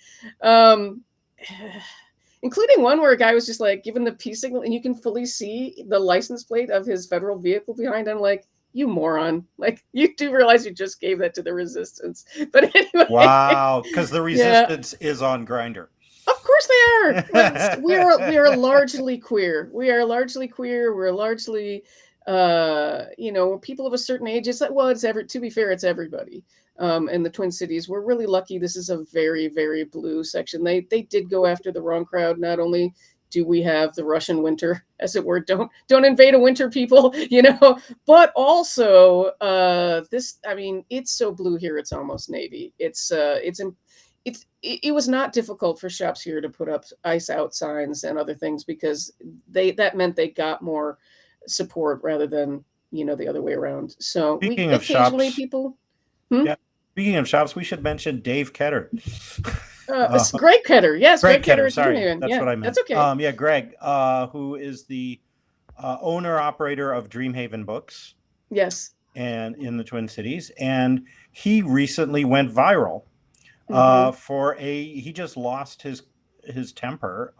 including one where a guy was just like given the peace signal, and you can fully see the license plate of his federal vehicle behind. I'm like, you moron. Like, you do realize you just gave that to the resistance. But anyway. Wow, because the resistance is on Grindr. Of course they are. We are largely queer. We are largely queer. We're largely, people of a certain age. It's like, well, to be fair, it's everybody. In the Twin Cities, we're really lucky. This is a very, very blue section. They did go after the wrong crowd. Not only do we have the Russian winter, as it were, don't invade a winter, people, but also it's so blue here, it's almost navy. It was not difficult for shops here to put up ICE out signs and other things, because that meant they got more support rather than, the other way around. So Speaking of shops, speaking of shops, we should mention Dave Ketter. Greg Ketter, yes, Greg Ketter. Sorry, that's what I meant. That's okay. Greg, who is the owner operator of Dreamhaven Books. Yes, and in the Twin Cities, and he recently went viral he just lost his temper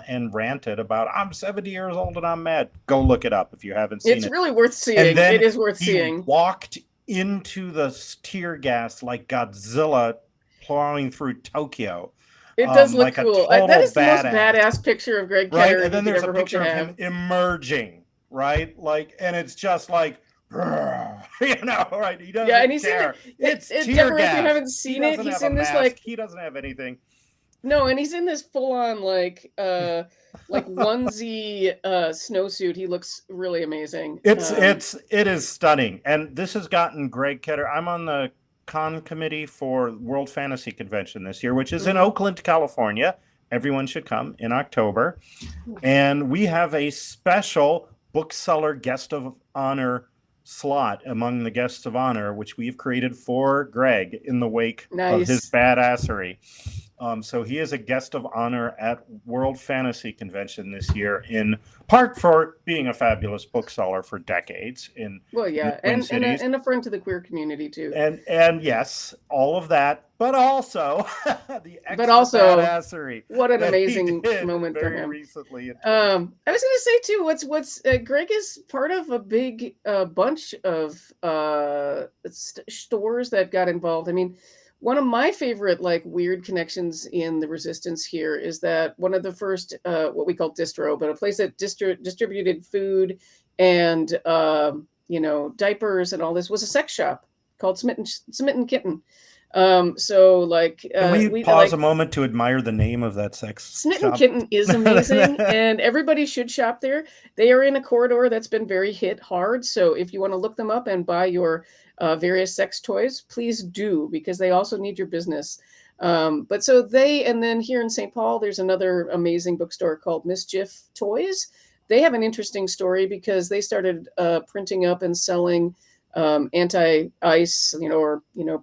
and ranted about, I'm 70 years old and I'm mad. Go look it up if you haven't seen it. It's really worth seeing. And then it is worth seeing. Walked into the tear gas like Godzilla plowing through Tokyo. It does look cool. That is the most badass badass picture of Greg Ketter. Right, and then there's a picture of him emerging, right? Like, and it's just like, right? He doesn't and care. It's tear Deborah, gas. If you haven't seen it, he's in this mask. He doesn't have anything. No, and he's in this full-on like onesie snowsuit. He looks really amazing. It is stunning, and this has gotten Greg Ketter. I'm on the con committee for World Fantasy Convention this year, which is in Oakland, California. Everyone should come in October, and we have a special bookseller guest of honor slot among the guests of honor, which we've created for Greg in the wake of his badassery. So he is a guest of honor at World Fantasy Convention this year, in part for being a fabulous bookseller for decades in and a friend to the queer community too. And yes, all of that, but also the extra badassery. What an amazing moment for him. Recently, I was going to say too, what's Greg is part of a big bunch of stores that got involved. I mean, one of my favorite weird connections in the resistance here is that one of the first what we call distro, but a place that distributed food and diapers and all this, was a sex shop called Smitten Kitten. Can we pause a moment to admire the name of that sex Smitten shop? Kitten is amazing, and everybody should shop there. They are in a corridor that's been very hit hard, so if you want to look them up and buy your various sex toys, please do, because they also need your business. And then here in St. Paul, there's another amazing bookstore called Mischief Toys. They have an interesting story because they started printing up and selling anti-ICE,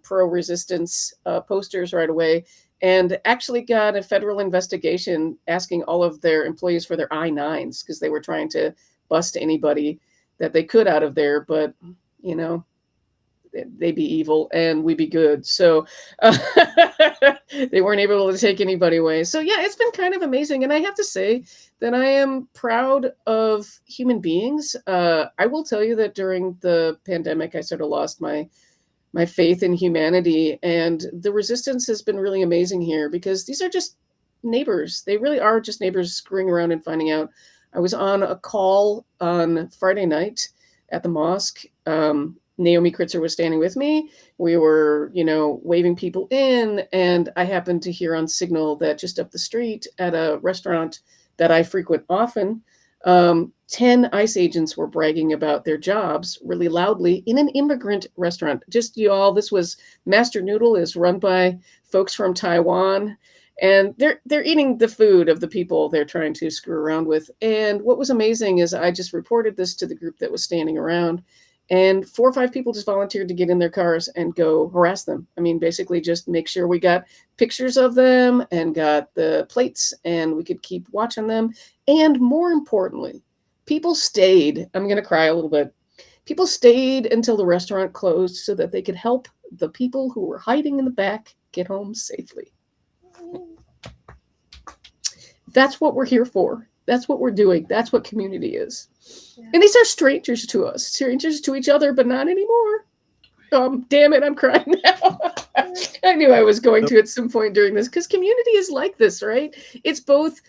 pro-resistance posters right away, and actually got a federal investigation asking all of their employees for their I-9s because they were trying to bust anybody that they could out of there. But, they be evil and we be good. So they weren't able to take anybody away. So yeah, it's been kind of amazing. And I have to say that I am proud of human beings. I will tell you that during the pandemic, I sort of lost my faith in humanity, and the resistance has been really amazing here because these are just neighbors. They really are just neighbors screwing around and finding out. I was on a call on Friday night at the mosque. Naomi Kritzer was standing with me. We were, waving people in, and I happened to hear on Signal that just up the street at a restaurant that I frequent often, 10 ICE agents were bragging about their jobs really loudly in an immigrant restaurant. Just y'all, this was Master Noodle, is run by folks from Taiwan, and they're eating the food of the people they're trying to screw around with. And what was amazing is I just reported this to the group that was standing around, and 4 or 5 people just volunteered to get in their cars and go harass them. I mean, basically just make sure we got pictures of them and got the plates, and we could keep watching them. And more importantly, people stayed. I'm going to cry a little bit. People stayed until the restaurant closed so that they could help the people who were hiding in the back get home safely. That's what we're here for. That's what we're doing. That's what community is. Yeah. And these are strangers to us, strangers to each other, but not anymore. Damn it, I'm crying now. I knew I was going to at some point during this, because community is like this, right? It's both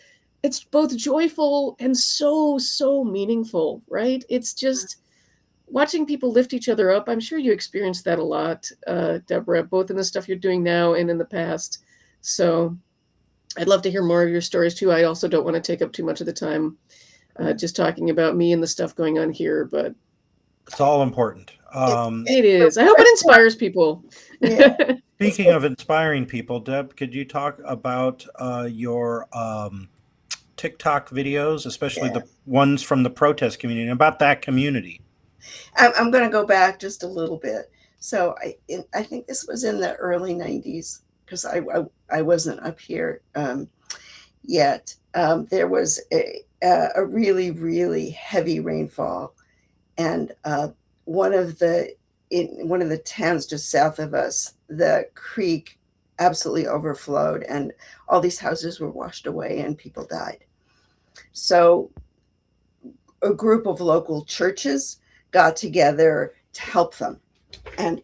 joyful and so meaningful, right? It's just watching people lift each other up. I'm sure you experienced that a lot, Deborah, both in the stuff you're doing now and in the past. So I'd love to hear more of your stories too. I also don't want to take up too much of the time just talking about me and the stuff going on here, but it's all important. It is. I hope it inspires people. Yeah. Speaking of inspiring people, Deb, could you talk about your TikTok videos, especially the ones from the protest community, about that community? I'm going to go back just a little bit. So I think this was in the early 90s, because I wasn't up here yet. There was a really, really heavy rainfall, and one of the towns just south of us, the creek absolutely overflowed, and all these houses were washed away and people died. So a group of local churches got together to help them and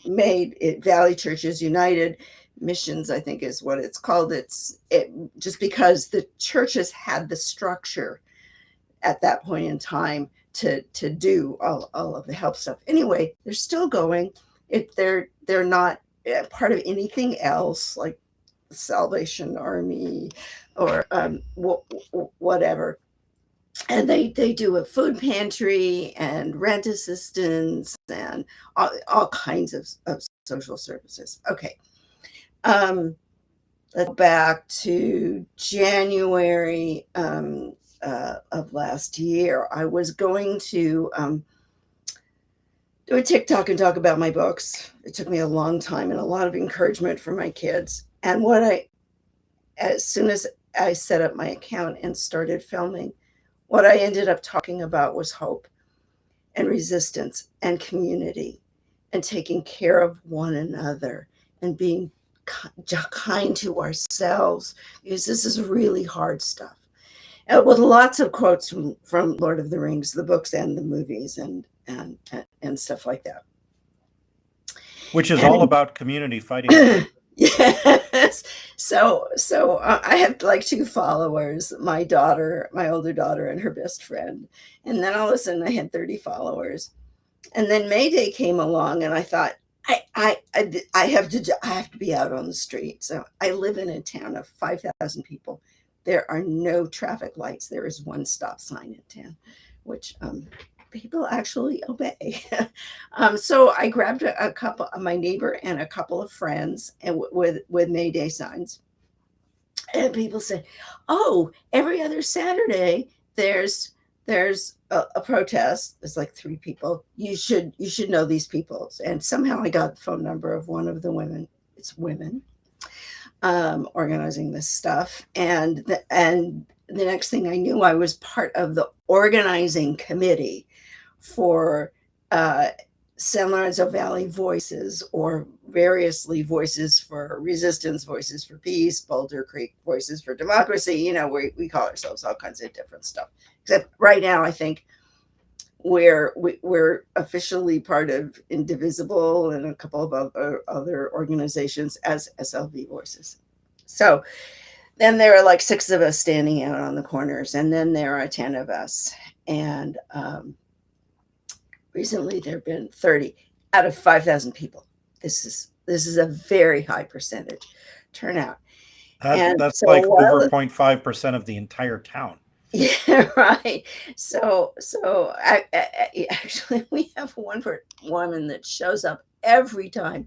made it Valley Churches United Missions, I think is what it's called. Just because the churches had the structure at that point in time to do all of the help stuff. Anyway, they're still going. They're not part of anything else like the Salvation Army or whatever. And they do a food pantry and rent assistance and all kinds of social services. Okay. Let's go back to January of last year. I was going to do a TikTok and talk about my books. It took me a long time and a lot of encouragement from my kids. And as soon as I set up my account and started filming, what I ended up talking about was hope and resistance and community and taking care of one another and being kind to ourselves, because this is really hard stuff. With lots of quotes from Lord of the Rings, the books and the movies and stuff like that. Which is all about community fighting. Yes. So I have like 2 followers, my older daughter and her best friend. And then all of a sudden I had 30 followers. And then May Day came along and I thought, I have to be out on the street. So I live in a town of 5,000 people. There are no traffic lights. There is 1 stop sign in town, which people actually obey. So I grabbed a couple of my neighbor and a couple of friends and with May Day signs. And people said, "Oh, every other Saturday there's a protest. There's like 3 people. You should know these people." And somehow I got the phone number of one of the women. It's women organizing this stuff. And the next thing I knew, I was part of the organizing committee for San Lorenzo Valley Voices, or variously Voices for Resistance, Voices for Peace, Boulder Creek Voices for Democracy. We call ourselves all kinds of different stuff. Except right now, I think we're officially part of Indivisible and a couple of other organizations as SLV Voices. So then there are like 6 of us standing out on the corners, and then there are 10 of us. And recently there have been 30 out of 5,000 people. This is a very high percentage turnout. That's like over 0.5% of the entire town. Yeah, right. So actually, we have one woman that shows up every time,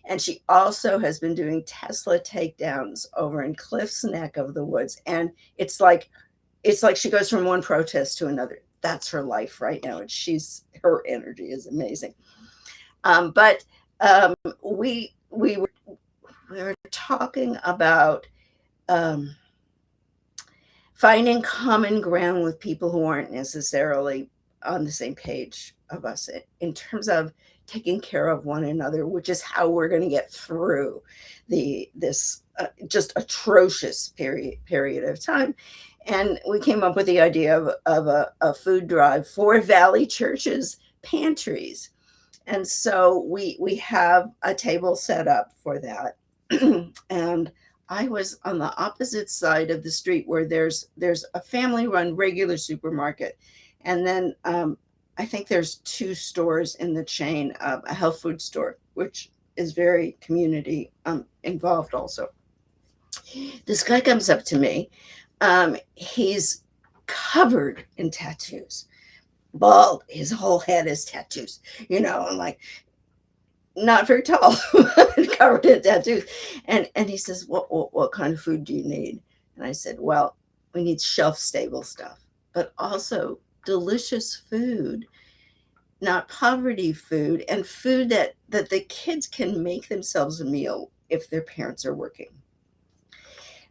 and she also has been doing Tesla takedowns over in Cliff's neck of the woods, and it's like she goes from one protest to another. That's her life right now, and her energy is amazing. But we were talking about finding common ground with people who aren't necessarily on the same page of us in terms of taking care of one another, which is how we're going to get through this just atrocious period of time. And we came up with the idea of a food drive for Valley Church's pantries. And so we have a table set up for that. And I was on the opposite side of the street where there's a family-run regular supermarket. And then I think there's 2 stores in the chain, a health food store, which is very community involved also. This guy comes up to me. He's covered in tattoos, bald. His whole head is tattoos, I'm like, not very tall, covered in tattoos. And he says, what kind of food do you need? And I said, well, we need shelf-stable stuff, but also delicious food, not poverty food, and food that the kids can make themselves a meal if their parents are working.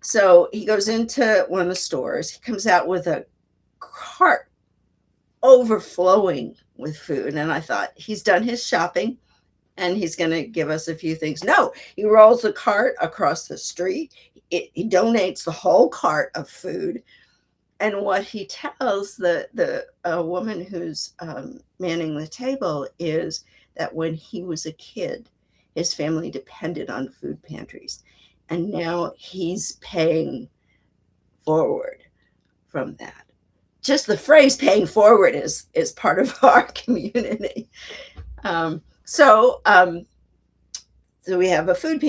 So he goes into one of the stores. He comes out with a cart overflowing with food. And I thought, he's done his shopping and he's going to give us a few things. No, he rolls the cart across the street. He donates the whole cart of food. And what he tells the woman who's manning the table is that when he was a kid, his family depended on food pantries. And now he's paying forward from that. Just the phrase paying forward is part of our community. So we have a food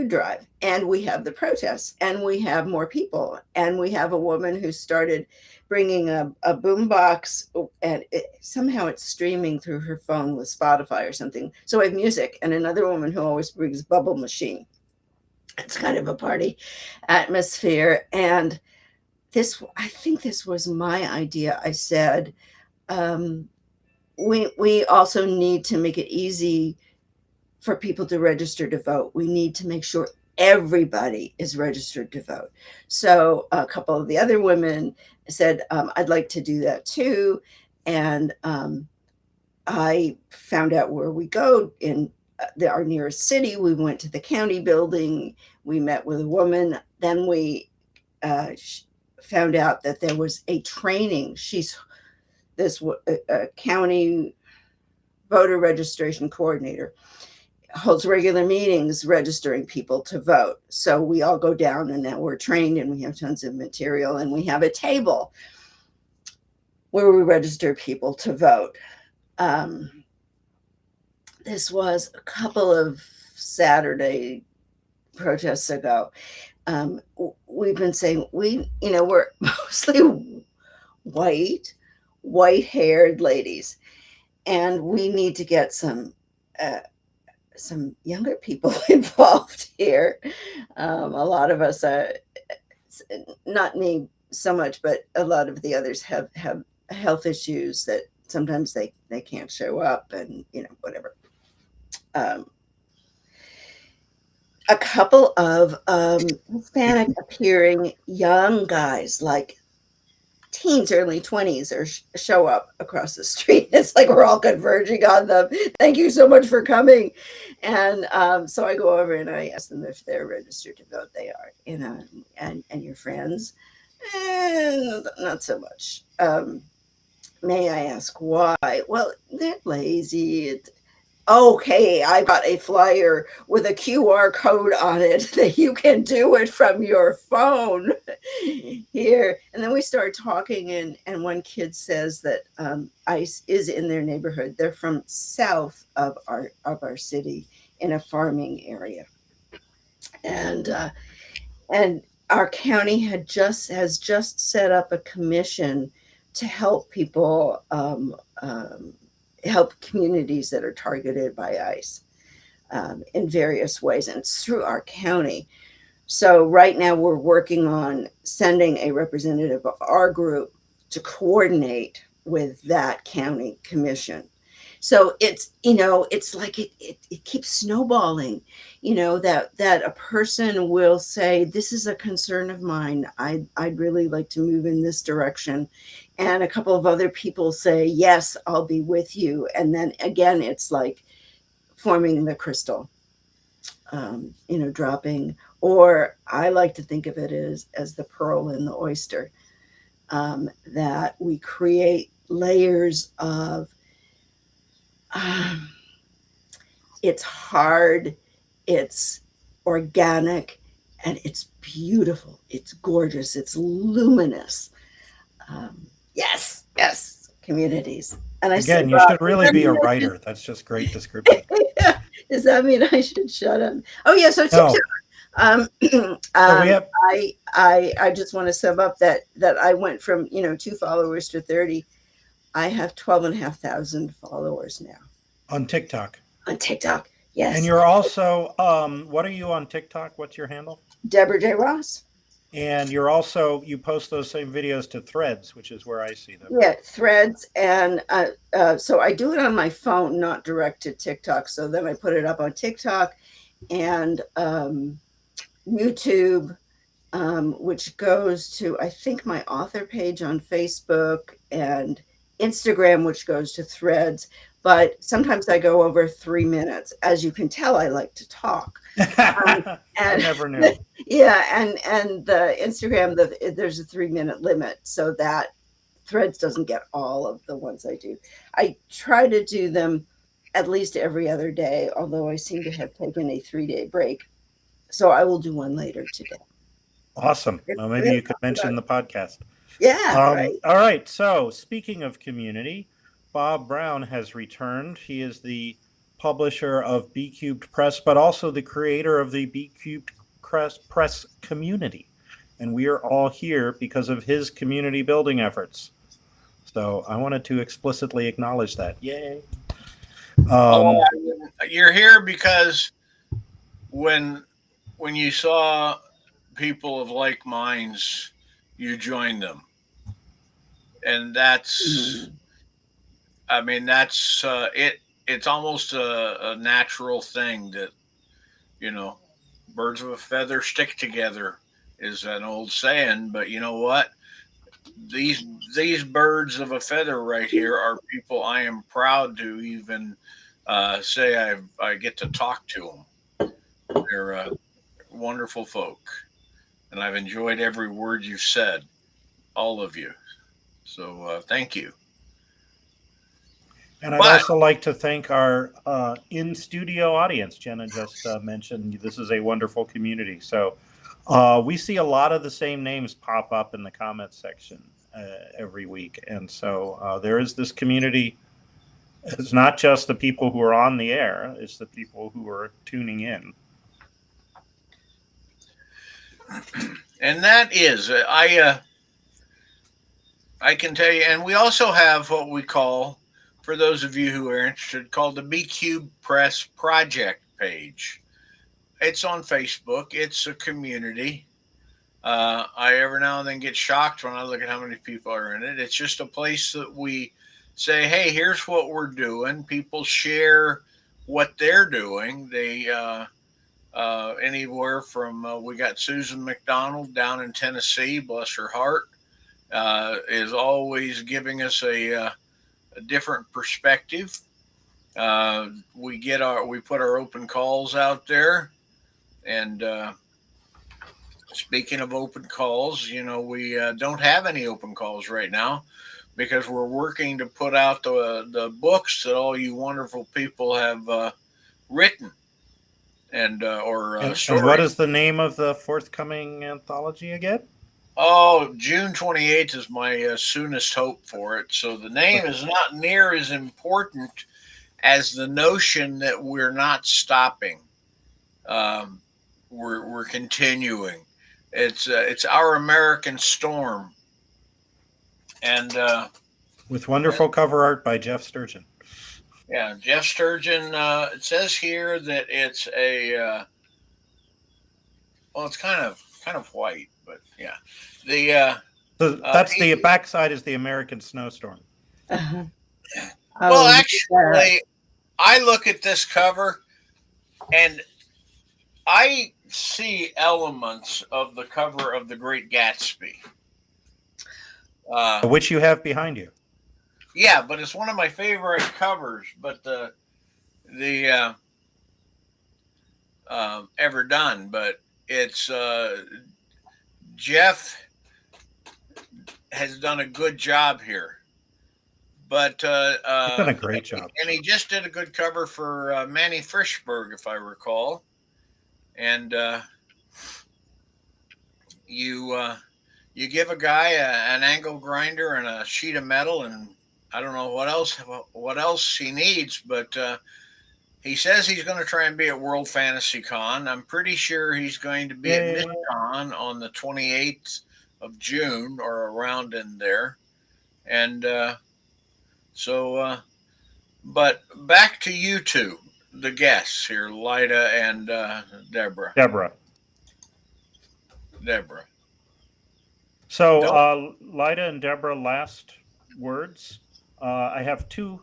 drive, and we have the protests, and we have more people, and we have a woman who started bringing a boom box, and somehow it's streaming through her phone with Spotify or something. So we have music, and another woman who always brings bubble machine. It's kind of a party atmosphere. And I think this was my idea. I said, we also need to make it easy for people to register to vote. We need to make sure everybody is registered to vote. So a couple of the other women said, I'd like to do that too. And I found out where we go in our nearest city. We went to the county building. We met with a woman. Then we found out that there was a training. She's this county voter registration coordinator, holds regular meetings registering people to vote. So we all go down, and now we're trained, and we have tons of material, and we have a table where we register people to vote. This was a couple of Saturday protests ago. We've been saying we're mostly white-haired ladies, and we need to get some younger people involved here. A lot of us are, not me so much, but a lot of the others have health issues that sometimes they can't show up, and whatever. A couple of Hispanic appearing young guys, like teens, early 20s show up across the street. It's like we're all converging on them. Thank you so much for coming. And so I go over and I ask them if they're registered to vote. They are, and your friends? Not so much. May I ask why? Well, they're lazy. Okay, I got a flyer with a QR code on it that you can do it from your phone here. And then we start talking, and one kid says that ICE is in their neighborhood. They're from south of our city in a farming area, and our county has just set up a commission to help people. Help communities that are targeted by ICE in various ways, and it's through our county. So right now we're working on sending a representative of our group to coordinate with that county commission. So it's, it's like it keeps snowballing, that a person will say, this is a concern of mine. I'd really like to move in this direction. And a couple of other people say, yes, I'll be with you. And then again, it's like forming the crystal, dropping, or I like to think of it as the pearl in the oyster, that we create layers of, it's hard, it's organic, and it's beautiful. It's gorgeous. It's luminous. Yes, communities. And I Again, said, you should really be a writer. That's just great description. Does that mean I should shut up? Oh yeah, so No. TikTok. So we have, I just want to sum up that I went from 2 followers to 30. I have 12,500 followers now on TikTok. on TikTok. Yes. And you're also, what are you on TikTok? What's your handle? Deborah J. Ross. And you're also, you post those same videos to Threads, which is where I see them. Yeah, Threads. And so I do it on my phone, not direct to TikTok. So then I put it up on TikTok and YouTube, which goes to, I think, my author page on Facebook, and Instagram, which goes to Threads. But sometimes I go over 3 minutes. As you can tell, I like to talk. I never knew. Yeah, and the Instagram, there's a 3-minute limit, so that Threads doesn't get all of the ones I do. I try to do them at least every other day, although I seem to have taken a 3-day break. So I will do one later today. Awesome. Well, maybe you could mention the podcast. Yeah, right. All right. So speaking of community, Bob Brown has returned. He is the publisher of B Cubed Press, but also the creator of the B Cubed Press community. And we are all here because of his community building efforts. So I wanted to explicitly acknowledge that. Yay. You're here because when you saw people of like minds, you joined them. And that's, I mean, that's it. It's almost a natural thing that, birds of a feather stick together is an old saying. But you know what? These birds of a feather right here are people I am proud to even say I get to talk to them. They're wonderful folk, and I've enjoyed every word you've said, all of you. So thank you. And I'd also like to thank our in-studio audience. Jenna just mentioned this is a wonderful community. So we see a lot of the same names pop up in the comments section every week. And so there is this community. It's not just the people who are on the air. It's the people who are tuning in. And that is, I can tell you, and we also have what we call, for those of you who are interested, called the B Cube Press Project page. It's on Facebook. It's a community. I every now and then get shocked when I look at how many people are in it. It's just a place that we say, hey, here's what we're doing. People share what they're doing. They anywhere from we got Susan McDonald down in Tennessee, bless her heart. is always giving us a different perspective. We put our open calls out there, and speaking of open calls, we don't have any open calls right now because we're working to put out the books that all you wonderful people have written and or And what stories. is the name of the forthcoming anthology again? Oh, June 28th is my soonest hope for it. So the name is not near as important as the notion that we're not stopping. Um, we're continuing. It's Our American Storm, and With wonderful cover art by Jeff Sturgeon. yeah, Jeff Sturgeon. It says here that it's well, it's kind of white, but yeah, the So that's the backside is the American Snowstorm. Uh-huh. well, Oh, actually, I look at this cover and I see elements of the cover of The Great Gatsby. Which you have behind you. Yeah, but it's one of my favorite covers, but the ever done. But it's Jeff has done a good job here. But He's done a great job, and he just did a good cover for Manny Frischberg, if I recall. And you give a guy an angle grinder and a sheet of metal, and I don't know what else he needs, but he says he's going to try and be at World Fantasy Con. I'm pretty sure he's going to be at MidCon on the 28th of June or around in there. And but back to you two, the guests here, Lyda and Deborah. Deborah. So, Lyda and Deborah, last words. I have two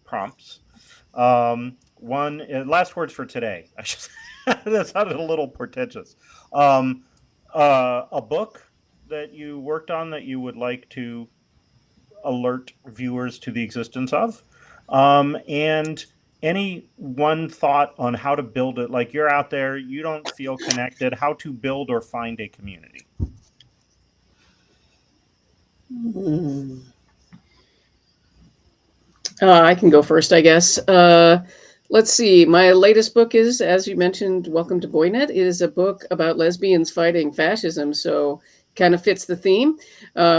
prompts. One, last words for today. That sounded a little pretentious. A book that you worked on that you would like to alert viewers to the existence of, and any one thought on how to build it. Like, you're out there, you don't feel connected, how to build or find a community. I can go first, I guess. Let's see. My latest book is, as you mentioned, Welcome to Boynet. It is a book about lesbians fighting fascism, so kind of fits the theme.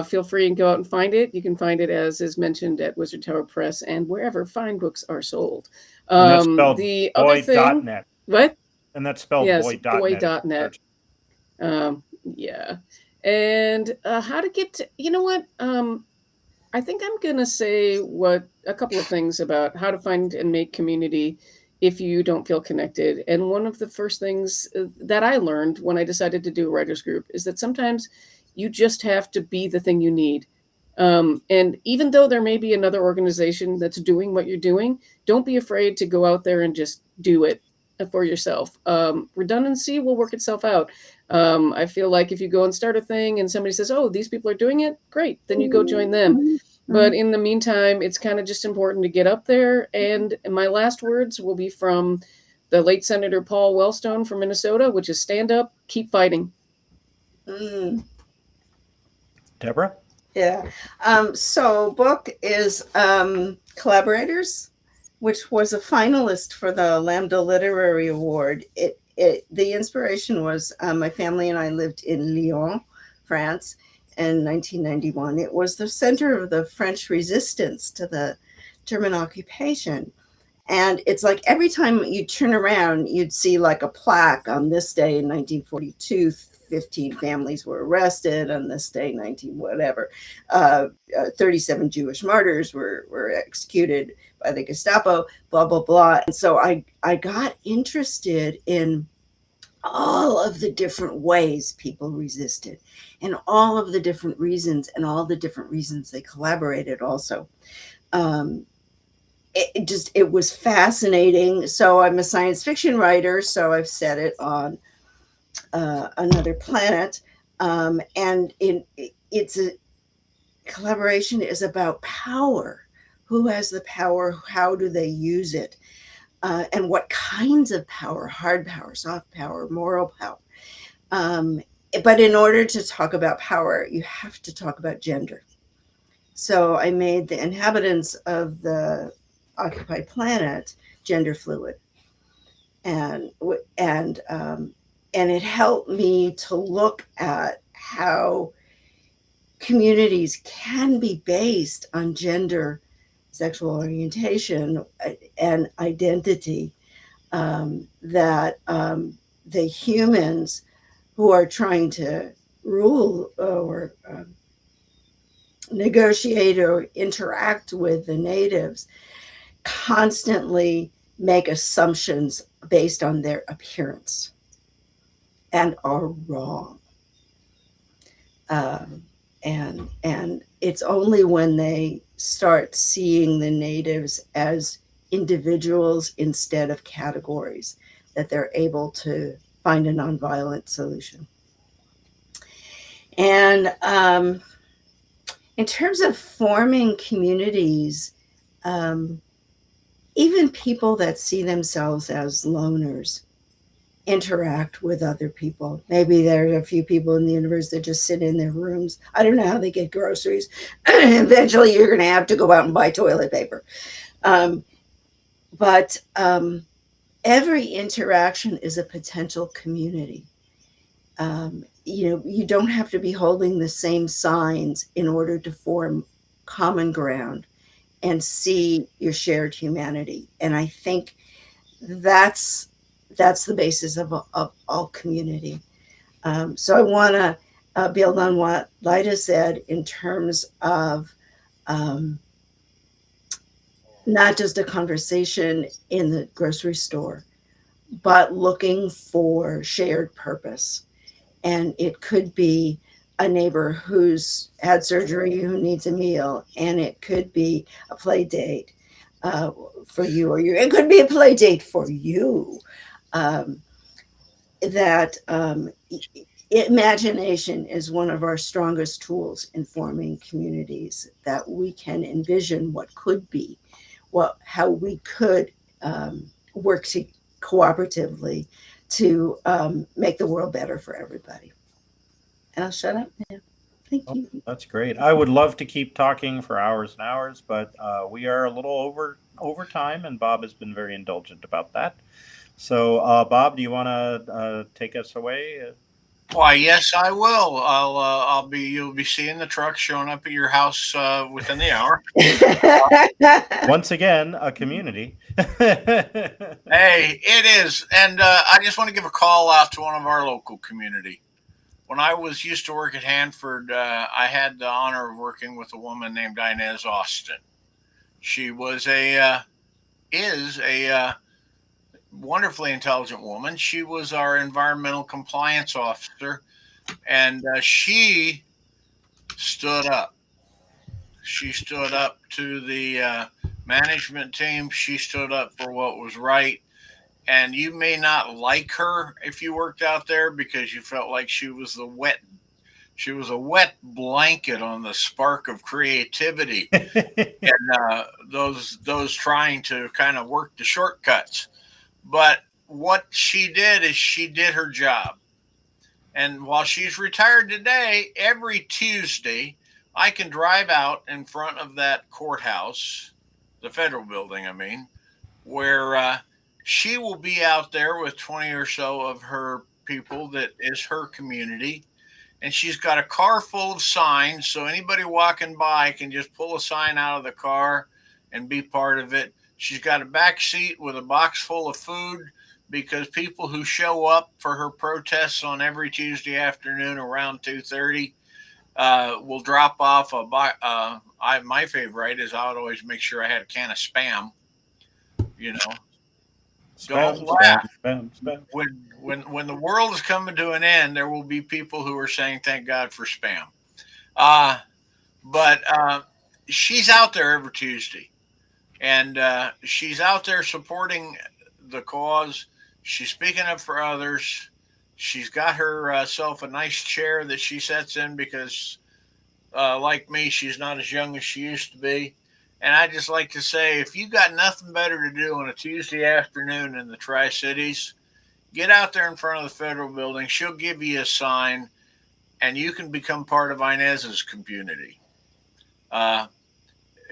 Feel free and go out and find it. You can find it, as is mentioned, at Wizard Tower Press and wherever fine books are sold. And that's spelled the other thing, boy.net. What? And that's spelled yes, boy.net. Yeah. And how to get to, you know what? I think I'm going to say a couple of things about how to find and make community if you don't feel connected. And one of the first things that I learned when I decided to do a writer's group is that sometimes you just have to be the thing you need. And even though there may be another organization that's doing what you're doing, don't be afraid to go out there and just do it for yourself. Redundancy will work itself out. I feel like if you go and start a thing and somebody says, oh, these people are doing it, great, then you go join them. But in the meantime, it's kind of just important to get up there. And my last words will be from the late Senator Paul Wellstone from Minnesota, which is stand up, keep fighting. Deborah? Yeah. So book is Collaborators, which was a finalist for the Lambda Literary Award. The inspiration was my family and I lived in Lyon, France, in 1991. It was the center of the French resistance to the German occupation. And it's like every time you turn around, you'd see like a plaque on this day in 1942, 15 families were arrested. On this day, 37 Jewish martyrs were executed by the Gestapo, blah, blah, blah. And so I got interested in all of the different ways people resisted and all of the different reasons and all the different reasons they collaborated also. It was fascinating. So I'm a science fiction writer, so I've set it on another planet. And it's collaboration is about power. Who has the power? How do they use it? And what kinds of power? Hard power, soft power, moral power. Um, but in order to talk about power, you have to talk about gender. So I made the inhabitants of the occupied planet gender fluid, and and it helped me to look at how communities can be based on gender, sexual orientation, and identity. That the humans who are trying to rule or negotiate or interact with the natives constantly make assumptions based on their appearance and are wrong. And it's only when they start seeing the natives as individuals instead of categories that they're able to find a nonviolent solution. And in terms of forming communities, um, even people that see themselves as loners interact with other people. Maybe there are a few people in the universe that just sit in their rooms. I don't know how they get groceries. Eventually, you're going to have to go out and buy toilet paper. Um, but every interaction is a potential community. You don't have to be holding the same signs in order to form common ground and see your shared humanity. And I think that's the basis of all community. So I want to build on what Lyda said in terms of um, not just a conversation in the grocery store, but looking for shared purpose. And it could be a neighbor who's had surgery who needs a meal, and it could be a play date for you, or it could be a play date for you. Um, that imagination is one of our strongest tools in forming communities, that we can envision what could be, how we could work cooperatively to make the world better for everybody. And I'll shut up now. Thank you. That's great. I would love to keep talking for hours and hours, but we are a little over time, and Bob has been very indulgent about that. So, Bob, do you want to take us away? Why, yes, I will. You'll be seeing the truck showing up at your house within the hour. Once again, a community. Hey, it is, and I just want to give a call out to one of our local community. When I was used to work at Hanford, I had the honor of working with a woman named Inez Austin. She was is a wonderfully intelligent woman. She was our environmental compliance officer, and she stood up. She stood up to the management team. She stood up for what was right. And you may not like her if you worked out there because you felt like she was a wet blanket on the spark of creativity and those trying to kind of work the shortcuts. But what she did is she did her job. And while she's retired today, every Tuesday, I can drive out in front of that courthouse, the federal building, I mean, where she will be out there with 20 or so of her people that is her community. And she's got a car full of signs. So anybody walking by can just pull a sign out of the car and be part of it. She's got a back seat with a box full of food because people who show up for her protests on every Tuesday afternoon around 2:30 will drop off a my favorite is I would always make sure I had a can of spam. You know, don't laugh. Spam. When the world is coming to an end, there will be people who are saying thank God for spam. Uh, but she's out there every Tuesday, and she's out there supporting the cause. She's speaking up for others. She's got herself a nice chair that she sits in because like me, she's not as young as she used to be. And I just like to say, if you got nothing better to do on a Tuesday afternoon in the Tri Cities, get out there in front of the federal building. She'll give you a sign, and you can become part of Inez's community.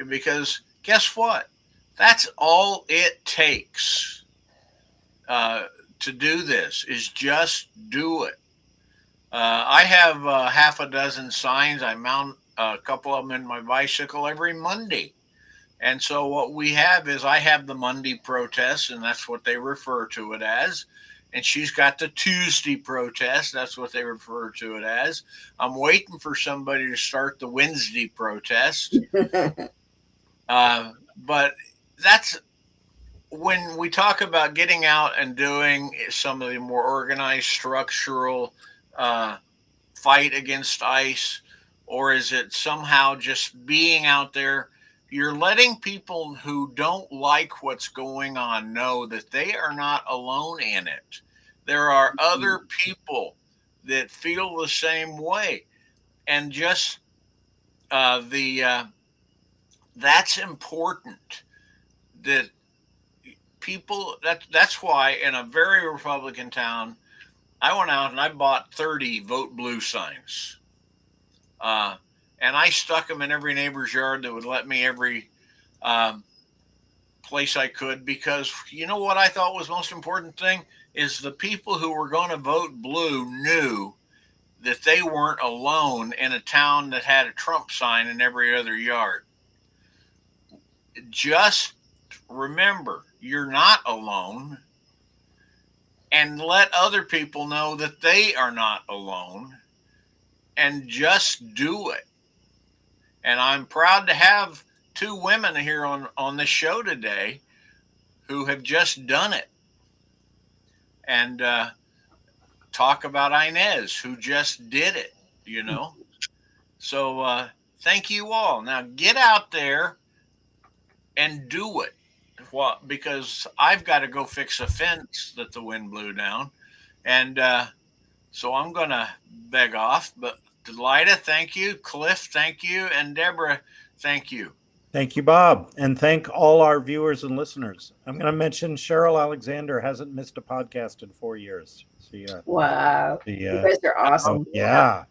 Because guess what? That's all it takes to do this is just do it. I have half a dozen signs. I mount a couple of them in my bicycle every Monday. And so what we have is I have the Monday protest, and that's what they refer to it as. And she's got the Tuesday protest. That's what they refer to it as. I'm waiting for somebody to start the Wednesday protest. But that's when we talk about getting out and doing some of the more organized structural fight against ICE, or is it somehow just being out there? You're letting people who don't like what's going on know that they are not alone in it. There are other people that feel the same way, and just that's important. That people that's why in a very Republican town, I went out and I bought 30 Vote Blue signs. And I stuck them in every neighbor's yard that would let me, every place I could, because you know what I thought was the most important thing is the people who were going to vote blue knew that they weren't alone in a town that had a Trump sign in every other yard. Just remember, you're not alone, and let other people know that they are not alone, and just do it. And I'm proud to have two women here on this show today who have just done it. And talk about Inez, who just did it, you know. So thank you all. Now get out there and do it. Well, because I've got to go fix a fence that the wind blew down. And so I'm going to beg off. But Lyda, thank you. Cliff, thank you. And Deborah, thank you. Thank you, Bob. And thank all our viewers and listeners. I'm going to mention Cheryl Alexander hasn't missed a podcast in 4 years. Wow. You guys are awesome. Yeah.